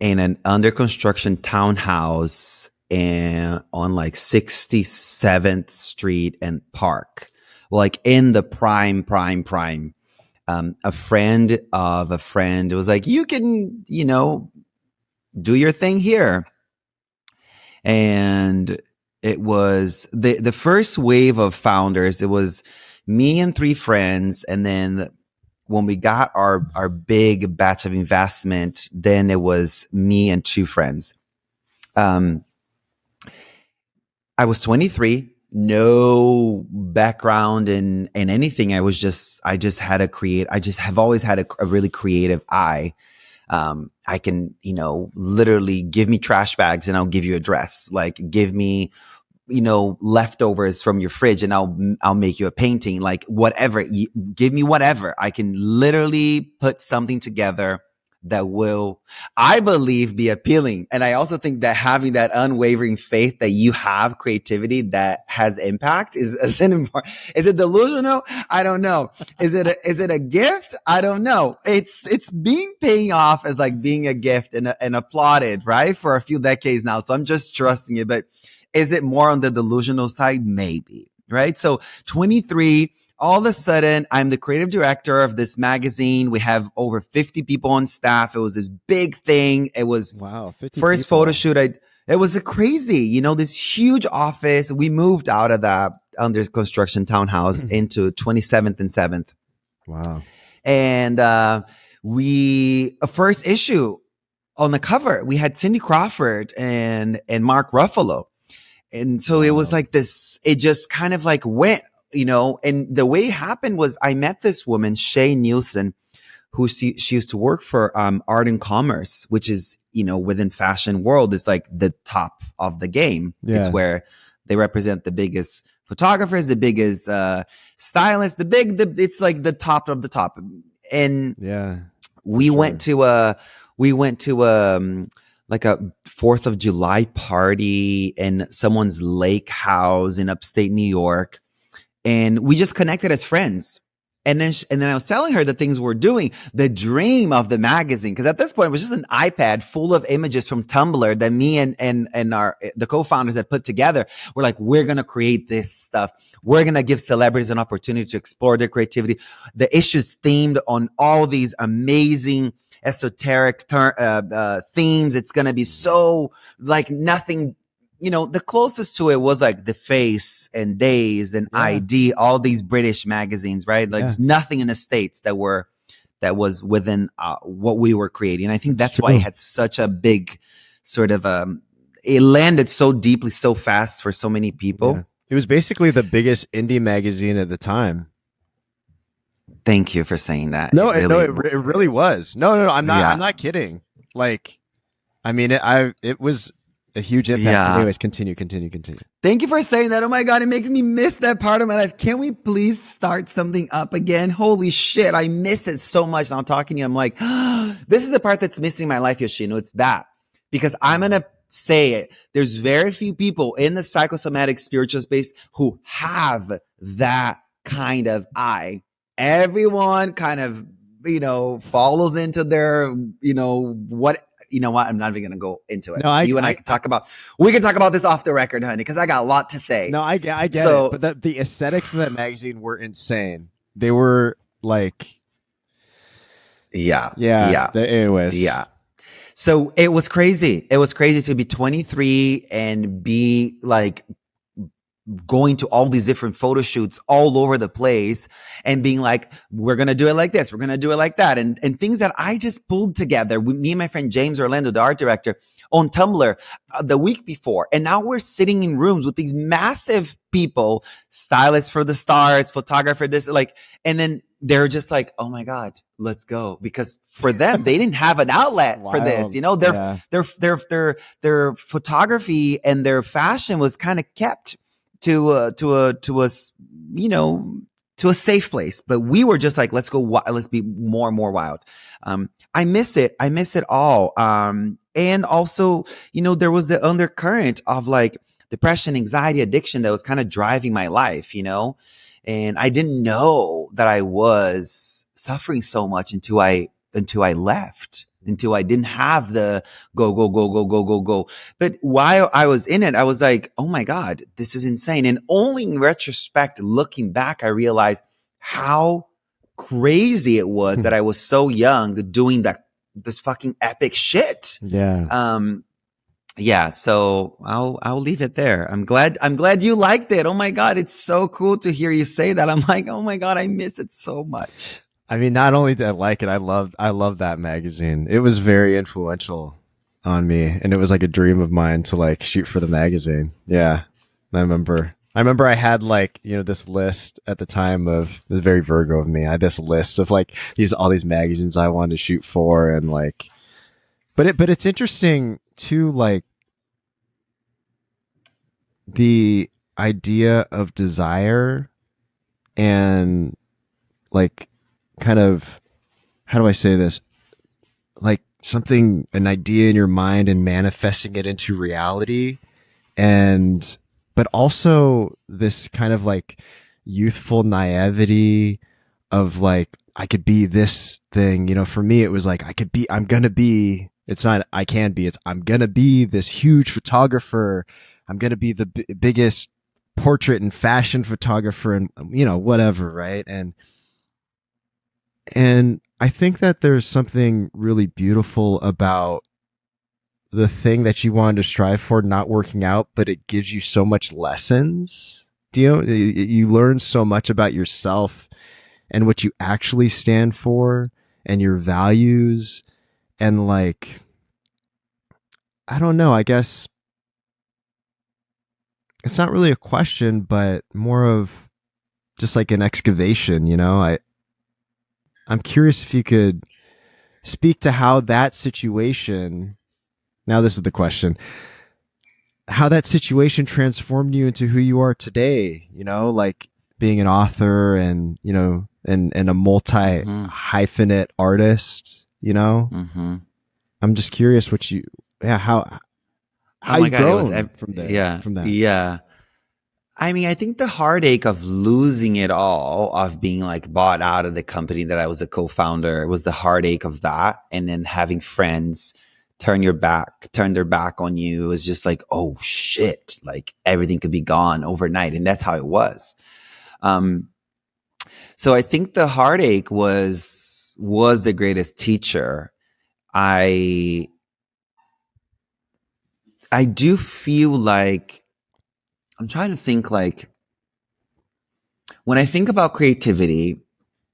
an under construction townhouse on like 67th Street and Park, like in the prime. A friend of a friend was like, you can, you know, do your thing here. And it was the first wave of founders. It was me and 3 friends. And then when we got our big batch of investment, then it was me and 2 friends. I was 23, no background in anything. I just have always had a really creative eye. I can, you know, literally give me trash bags and I'll give you a dress. Like, give me, you know, leftovers from your fridge and I'll make you a painting. Like, whatever, give me whatever. I can literally put something together that will, I believe, be appealing. And I also think that having that unwavering faith that you have creativity that has impact is an important. Is it delusional? I don't know. Is it a gift? I don't know. It's been paying off as like being a gift and applauded, right, for a few decades now. So I'm just trusting it. But is it more on the delusional side? Maybe, right? So 23. All of a sudden, I'm the creative director of this magazine. We have over 50 people on staff. It was this big thing. It was Wow, 50 first people. photo shoot. It was a crazy, this huge office. We moved out of that under construction townhouse into 27th and 7th. Wow. And we, a first issue on the cover, we had Cindy Crawford and Mark Ruffalo. And so it was like this, it just kind of like went, and the way it happened was I met this woman, Shay Nielsen, who she used to work for Art and Commerce, which is, within fashion world, is like the top of the game. Yeah. It's where they represent the biggest photographers, the biggest stylists, it's like the top of the top. And yeah, we went to like a 4th of July party in someone's lake house in upstate New York. And we just connected as friends. And then I was telling her the things we're doing, the dream of the magazine. Because at this point, it was just an iPad full of images from Tumblr that me and the co-founders had put together. We're like, we're going to create this stuff. We're going to give celebrities an opportunity to explore their creativity. The issues themed on all these amazing esoteric themes. It's going to be so like nothing. The closest to it was like The Face and Days and ID, all these British magazines, right? Like there's nothing in the States that was within what we were creating. And I think that's why it had such a big sort of, it landed so deeply, so fast for so many people. Yeah. It was basically the biggest indie magazine at the time. Thank you for saying that. No, it really was. No, I'm not kidding. Like, I mean, it was a huge impact. Yeah. Anyways, continue. Thank you for saying that. Oh my God, it makes me miss that part of my life. Can we please start something up again? Holy shit, I miss it so much. Now talking to you, I'm like, this is the part that's missing my life, Yoshino. It's that. Because I'm going to say it. There's very few people in the psychosomatic spiritual space who have that kind of eye. Everyone kind of, follows into their, what. You know what? I'm not even going to go into it. No, I can talk about. We can talk about this off the record, honey, because I got a lot to say. No, I get it. But the aesthetics of that magazine were insane. They were like, yeah. Anyways, yeah. So it was crazy. It was crazy to be 23 and be like going to all these different photo shoots all over the place and being like, we're going to do it like this. We're going to do it like that. And things that I just pulled together with me and my friend James Orlando, the art director, on Tumblr the week before. And now we're sitting in rooms with these massive people, stylists for the stars, photographer, and then they're just like, oh my God, let's go. Because for them, they didn't have an outlet for this. Their photography and their fashion was kind of kept to a safe place, but we were just like, let's go, let's be more and more wild. I miss it all. And also, there was the undercurrent of like depression, anxiety, addiction that was kind of driving my life, and I didn't know that I was suffering so much until I left. Until I didn't have the go. But while I was in it, I was like, oh my God, this is insane. And only in retrospect, looking back, I realized how crazy it was that I was so young doing this fucking epic shit. Yeah. Yeah. So I'll leave it there. I'm glad you liked it. Oh my God. It's so cool to hear you say that. I'm like, oh my God, I miss it so much. I mean, not only did I like it, I love that magazine. It was very influential on me, and it was like a dream of mine to like shoot for the magazine. Yeah. I remember I had like, this list at the time of, it was very Virgo of me. I had this list of like all these magazines I wanted to shoot for, and like, but it's interesting too, like the idea of desire and like, kind of, how do I say this? like something, an idea in your mind and manifesting it into reality. And, but also this kind of like youthful naivety of like, I could be this thing, you know, for me, it was like, I'm going to be, it's not, I can be, it's, I'm going to be this huge photographer. I'm going to be the biggest portrait and fashion photographer and, you know, whatever. Right. And I think that there's something really beautiful about the thing that you wanted to strive for not working out, but it gives you so much lessons. Do you know, you learn so much about yourself and what you actually stand for and your values. And like, I don't know, I guess it's not really a question, but more of just like an excavation, you know? I'm curious if you could speak to how that situation, now this is the question, how that situation transformed you into who you are today, you know, like being an author and, you know, and a multi hyphenate artist, you know? Mm-hmm. I'm just curious what you, yeah, how Oh my you God, grown from there, yeah, from that. yeah. I mean, I think the heartache of losing it all, of being like bought out of the company that I was a co-founder, was the heartache of that. And then having friends turn their back on you. It was just like, oh shit, like everything could be gone overnight. And that's how it was. So I think the heartache was the greatest teacher. I do feel like, I'm trying to think, like, when I think about creativity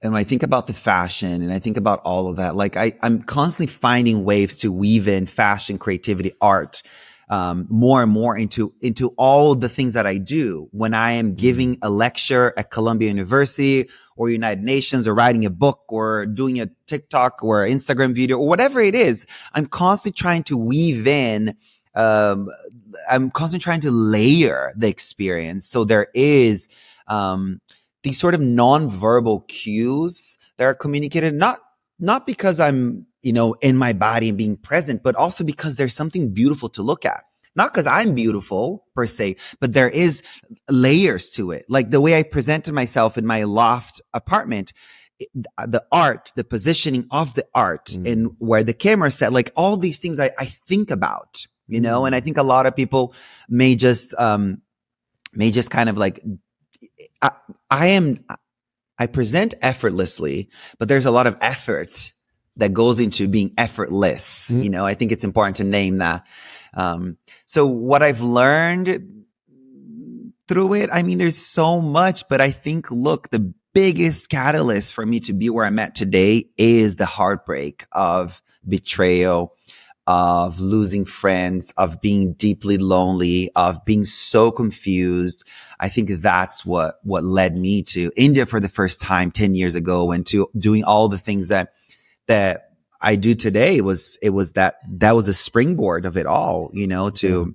and when I think about the fashion and I think about all of that, like I'm constantly finding ways to weave in fashion, creativity, art, more and more into all the things that I do. When I am giving a lecture at Columbia University or United Nations, or writing a book, or doing a TikTok or Instagram video, or whatever it is, I'm constantly trying to weave in. I'm constantly trying to layer the experience. So there is these sort of nonverbal cues that are communicated, not because I'm, you know, in my body and being present, but also because there's something beautiful to look at. Not because I'm beautiful per se, but there is layers to it. Like the way I presented myself in my loft apartment, the art, the positioning of the art, and where the camera set, like all these things I think about, you know. And I think a lot of people may just kind of like, I present effortlessly, but there's a lot of effort that goes into being effortless. You know, I think it's important to name that. So what I've learned through it, I mean, there's so much, but I think, look, the biggest catalyst for me to be where I'm at today is the heartbreak of betrayal, of losing friends, of being deeply lonely, of being so confused. I think that's what led me to India for the first time 10 years ago, and to doing all the things that I do today. It was that was a springboard of it all, you know, to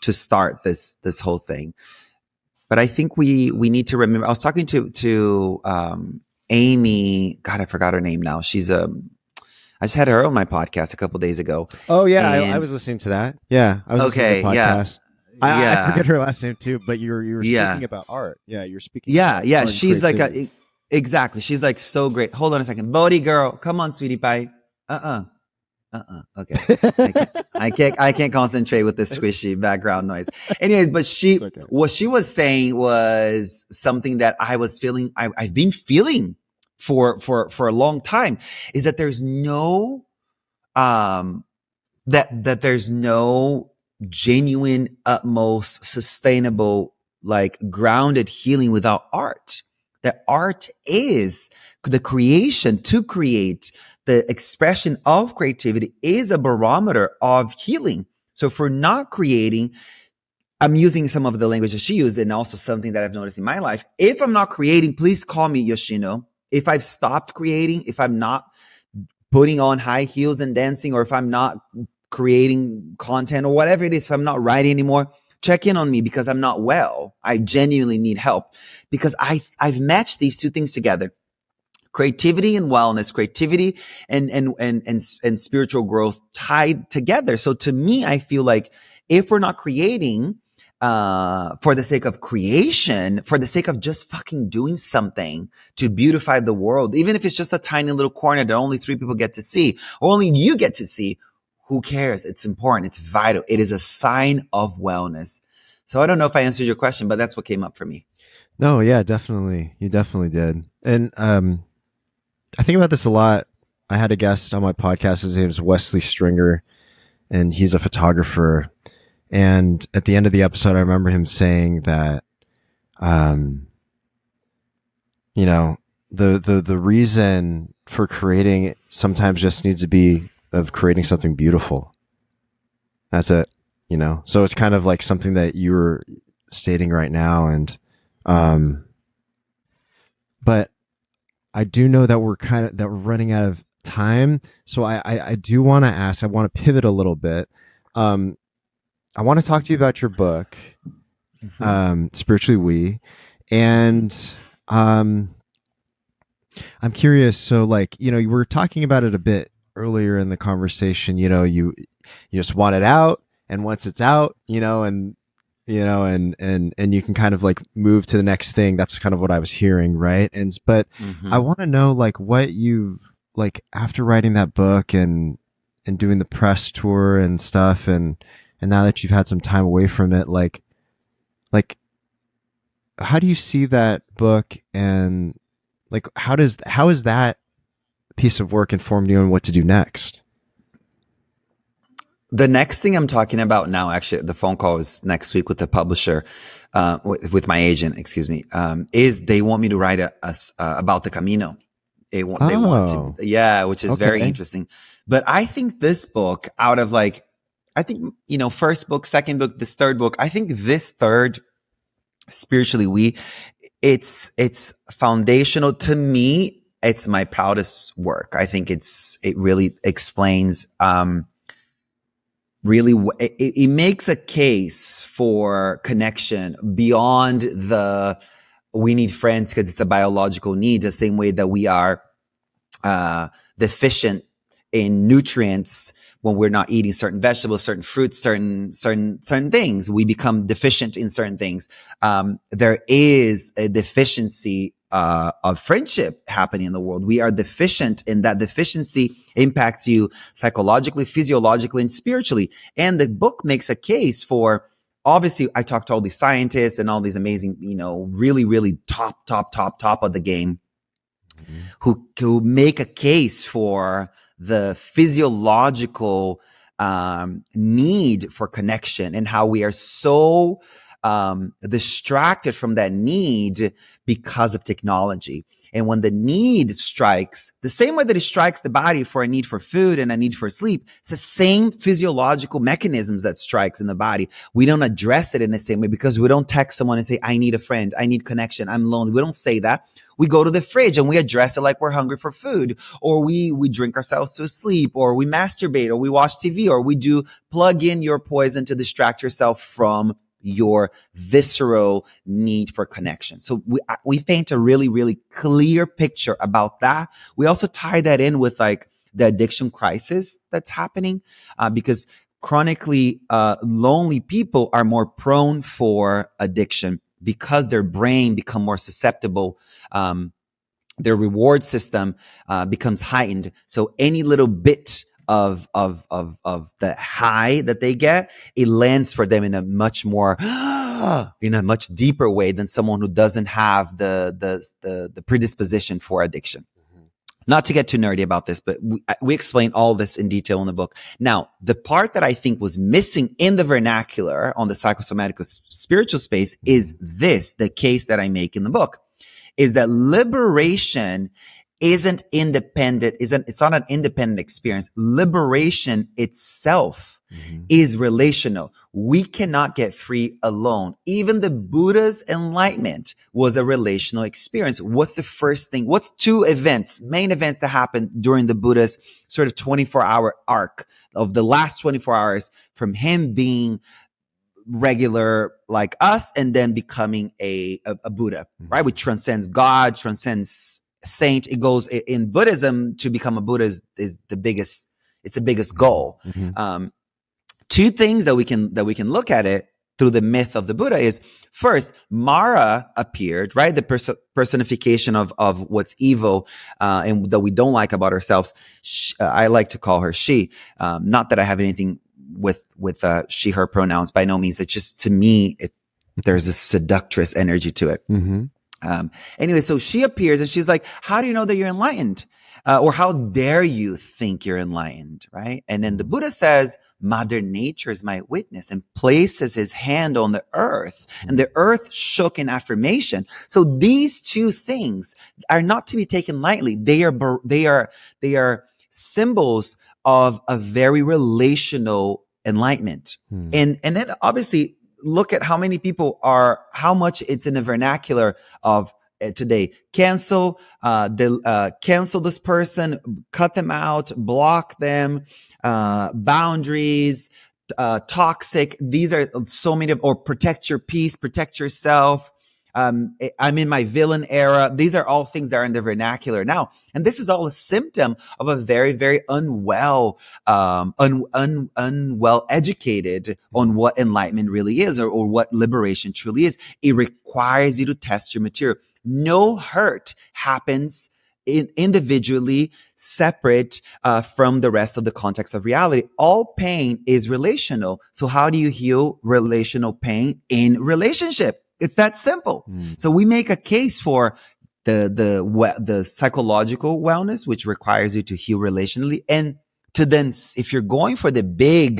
start this whole thing. But I think we need to remember, I was talking to Amy, God, I forgot her name now. I just had her on my podcast a couple days ago. Oh yeah, I was listening to that. Yeah, I was listening to the podcast. I forget her last name too, but you were speaking about art. Yeah, you're speaking. Yeah, about art. She's creativity. like exactly. She's like so great. Hold on a second, Bodhi girl, come on, sweetie pie. Okay, I can't concentrate with this squishy background noise. Anyways, but what she was saying was something that I was feeling. I've been feeling for a long time, is that there's no that there's no genuine, utmost sustainable, like grounded healing without art. That art is the creation, to create, the expression of creativity is a barometer of healing. So if we're not creating, I'm using some of the language that she used, and also something that I've noticed in my life. If I'm not creating, please call me Yoshino. If I've stopped creating, if I'm not putting on high heels and dancing, or if I'm not creating content or whatever it is, if I'm not writing anymore, check in on me, because I'm not well. I genuinely need help, because I've matched these two things together. Creativity and wellness, creativity and spiritual growth tied together. So to me, I feel like if we're not creating for the sake of creation, for the sake of just fucking doing something to beautify the world, even if it's just a tiny little corner that only 3 people get to see, or only you get to see, who cares? It's important. It's vital. It is a sign of wellness. So I don't know if I answered your question, but that's what came up for me. No, yeah, definitely. You definitely did. And I think about this a lot. I had a guest on my podcast. His name is Wesley Stringer, and he's a photographer. And at the end of the episode, I remember him saying that, you know, the reason for creating sometimes just needs to be of creating something beautiful. That's it, you know? So it's kind of like something that you were stating right now. And, but I do know that we're running out of time. So I do want to ask, I want to pivot a little bit. I want to talk to you about your book, Spiritually We. And I'm curious. So like, you know, you were talking about it a bit earlier in the conversation, you know, you just want it out. And once it's out, you know, and you can kind of like move to the next thing. That's kind of what I was hearing. Right. But I want to know like what you like after writing that book and doing the press tour and stuff. And now that you've had some time away from it, like, how do you see that book and like, how is that piece of work informed you on what to do next? The next thing I'm talking about now, actually, the phone call is next week with the publisher, with my agent, excuse me, is they want me to write about the Camino. They want to, yeah, which is very interesting. But I think this book, out of like, I think, you know, first book, second book, this third book, I think this third, Spiritually We, it's foundational to me. It's my proudest work. I think it really explains, really, it makes a case for connection beyond we need friends because it's a biological need, the same way that we are deficient in nutrients when we're not eating certain vegetables, certain fruits, certain things. We become deficient in certain things. There is a deficiency of friendship happening in the world. We are deficient, and that deficiency impacts you psychologically, physiologically, and spiritually. And the book makes a case for, obviously, I talked to all these scientists and all these amazing, you know, really, really top of the game, who make a case for the physiological need for connection and how we are so distracted from that need because of technology. And when the need strikes, the same way that it strikes the body for a need for food and a need for sleep, it's the same physiological mechanisms that strikes in the body. We don't address it in the same way because we don't text someone and say, I need a friend, I need connection, I'm lonely. We don't say that. We go to the fridge and we address it like we're hungry for food, or we drink ourselves to sleep, or we masturbate, or we watch TV, or we do plug in your poison to distract yourself from your visceral need for connection. So we paint a really, really clear picture about that. We also tie that in with like the addiction crisis that's happening, because chronically lonely people are more prone for addiction because their brain become more susceptible. Their reward system becomes heightened. So any little bit of the high that they get, it lands for them in a much more, in a much deeper way than someone who doesn't have the predisposition for addiction. Not to get too nerdy about this, but we explain all this in detail in the book. Now, the part that I think was missing in the vernacular on the psychosomatic spiritual space is the case that I make in the book, is that liberation isn't independent, it's not an independent experience. Liberation itself is relational. We cannot get free alone. Even the Buddha's enlightenment was a relational experience. What's the first thing? What's two main events that happened during the Buddha's sort of 24-hour arc of the last 24 hours from him being regular like us and then becoming a Buddha, right? Which transcends God, transcends saint, it goes in Buddhism. To become a Buddha is the biggest. It's the biggest goal. Mm-hmm. Two things that we can look at it through the myth of the Buddha is, first, Mara appeared, right? The personification of what's evil and that we don't like about ourselves. I like to call her she. Not that I have anything with she, her pronouns. By no means. It's just, to me, there's a seductress energy to it. Mm-hmm. Anyway, so she appears and she's like, how do you know that you're enlightened? Or how dare you think you're enlightened, right? And then the Buddha says, Mother Nature is my witness, and places his hand on the earth, and the earth shook in affirmation. So these two things are not to be taken lightly. They are symbols of a very relational enlightenment. And then obviously look at how many people how much it's in the vernacular of today. Cancel this person, cut them out, block them, boundaries, toxic. These are so many or protect your peace, protect yourself. I'm in my villain era. These are all things that are in the vernacular now. And this is all a symptom of a very, very unwell educated on what enlightenment really is, or what liberation truly is. It requires you to test your material. No hurt happens individually, separate from the rest of the context of reality. All pain is relational. So how do you heal relational pain? In relationship. It's that simple. So we make a case for the psychological wellness, which requires you to heal relationally, and to then, if you're going for the big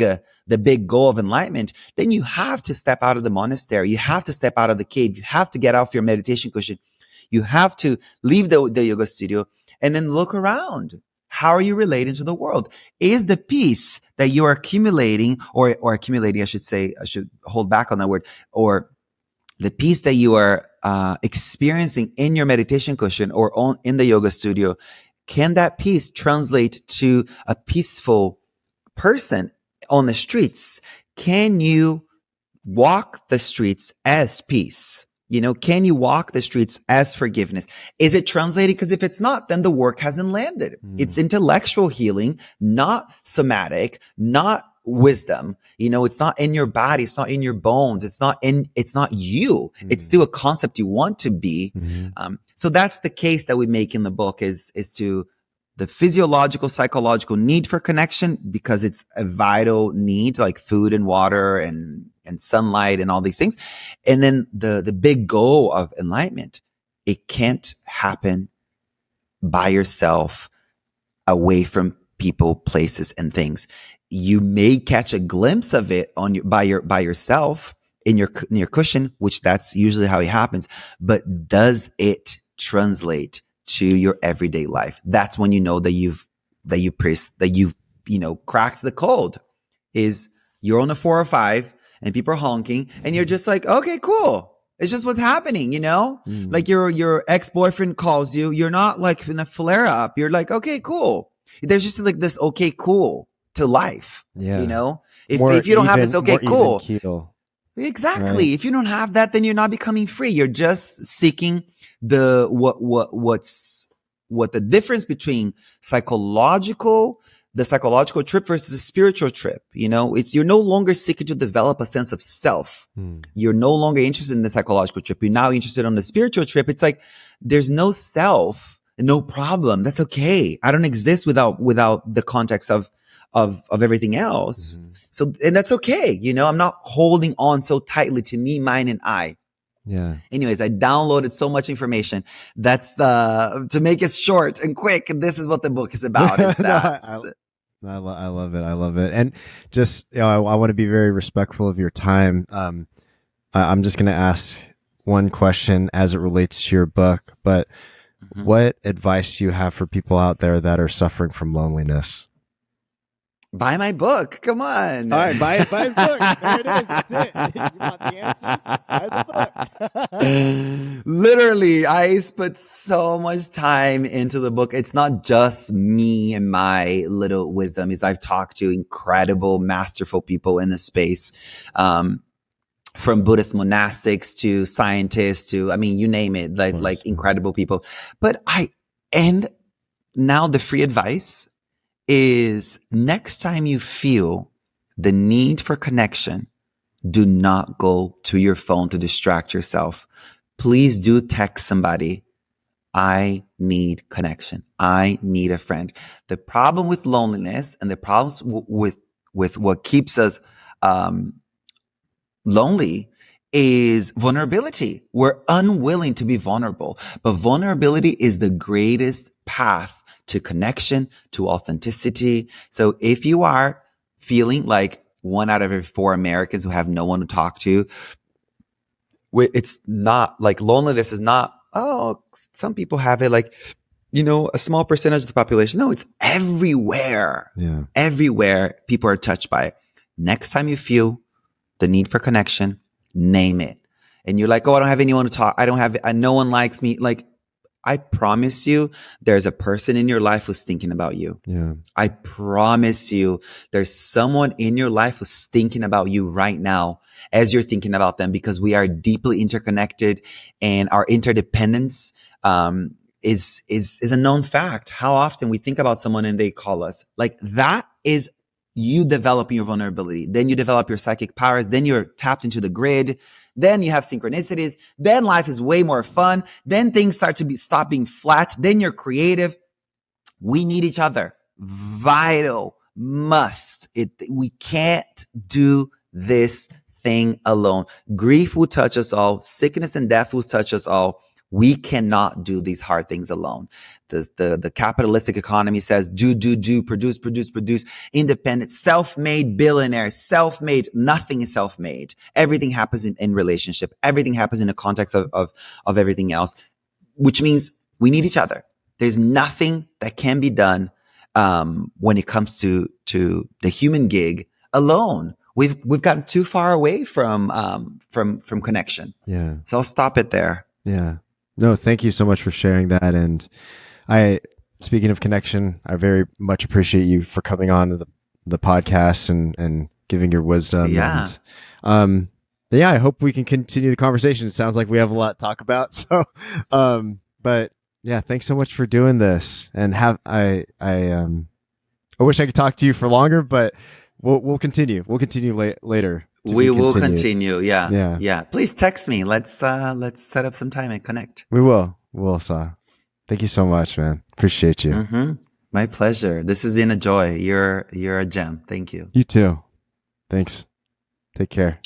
goal of enlightenment, then you have to step out of the monastery. You have to step out of the cave. You have to get off your meditation cushion. You have to leave the yoga studio and then look around. How are you relating to the world? Is the peace that you are accumulating, or accumulating, I should say, I should hold back on that word, or the peace that you are experiencing in your meditation cushion or in the yoga studio, can that peace translate to a peaceful person on the streets? Can you walk the streets as peace? Can you walk the streets as forgiveness? Is it translated? Because if it's not, then the work hasn't landed. It's intellectual healing, not somatic, not wisdom. It's not in your body. It's not in your bones. It's not you. It's still a concept you want to be. So that's the case that we make in the book is to the physiological, psychological need for connection, because it's a vital need, like food and water and sunlight and all these things. And then the big goal of enlightenment, it can't happen by yourself, away from people, places, and things. You may catch a glimpse of it by yourself in your cushion, which that's usually how it happens. But does it translate to your everyday life? That's when you know that you've cracked the code. Is you're on a 405 and people are honking, and you're just like, okay, cool. It's just what's happening, Like your ex-boyfriend calls you. You're not like in a flare up. You're like, okay, cool. There's just like this okay, cool to life. Yeah. If you don't have this okay, cool. Keel. Exactly. Right. If you don't have that, then you're not becoming free. You're just seeking the the difference between the psychological trip versus the spiritual trip. You're no longer seeking to develop a sense of self. You're no longer interested in the psychological trip. You're now interested on the spiritual trip. It's like there's no self, no problem. That's okay. I don't exist without the context of everything else. So, and that's okay. I'm not holding on so tightly to me, mine, and I. Yeah. Anyways, I downloaded so much information. That's to make it short and quick. This is what the book is about. I love it. I love it. And just, I want to be very respectful of your time. I'm just going to ask one question as it relates to your book, but what advice do you have for people out there that are suffering from loneliness? Buy my book. Come on. All right, buy his book. There it is. That's it. You want the answers? Buy the book. Literally, I put so much time into the book. It's not just me and my little wisdom. I've talked to incredible, masterful people in the space, from Buddhist monastics to scientists to, you name it, like incredible people. But And now the free advice is, next time you feel the need for connection, do not go to your phone to distract yourself. Please do text somebody. I need connection. I need a friend. The problem with loneliness and the problems with what keeps us lonely is vulnerability. We're unwilling to be vulnerable, but vulnerability is the greatest path to connection, to authenticity. So if you are feeling like 1 out of every 4 Americans who have no one to talk to, it's not like loneliness is not, oh, some people have it like, a small percentage of the population. No, it's everywhere. Yeah. Everywhere people are touched by it. Next time you feel the need for connection, name it. And you're like, oh, I don't have anyone to talk. No one likes me. Like, I promise you, there's a person in your life who's thinking about you. Yeah. I promise you, there's someone in your life who's thinking about you right now as you're thinking about them, because we are deeply interconnected, and our interdependence is a known fact. How often we think about someone and they call us. Like, that is you developing your vulnerability. Then you develop your psychic powers. Then you're tapped into the grid. Then you have synchronicities. Then life is way more fun. Then things start to stop being flat. Then you're creative. We need each other. Vital. Must. We can't do this thing alone. Grief will touch us all. Sickness and death will touch us all. We cannot do these hard things alone. The capitalistic economy says do, produce, independent, self-made billionaire, self-made. Nothing is self-made. Everything happens in relationship. Everything happens in the context of everything else, which means we need each other. There's nothing that can be done when it comes to the human gig alone. We've gotten too far away from connection. Yeah. So I'll stop it there. Yeah. No, thank you so much for sharing that. And speaking of connection, I very much appreciate you for coming on to the podcast and giving your wisdom. Yeah. And, I hope we can continue the conversation. It sounds like we have a lot to talk about. So, but yeah, thanks so much for doing this. And I wish I could talk to you for longer, but we'll continue. We'll continue later. We will continue. Yeah. Please text me. Let's set up some time and connect. We will. We'll, Sah. Thank you so much, man. Appreciate you. Mm-hmm. My pleasure. This has been a joy. You're a gem. Thank you. You too. Thanks. Take care.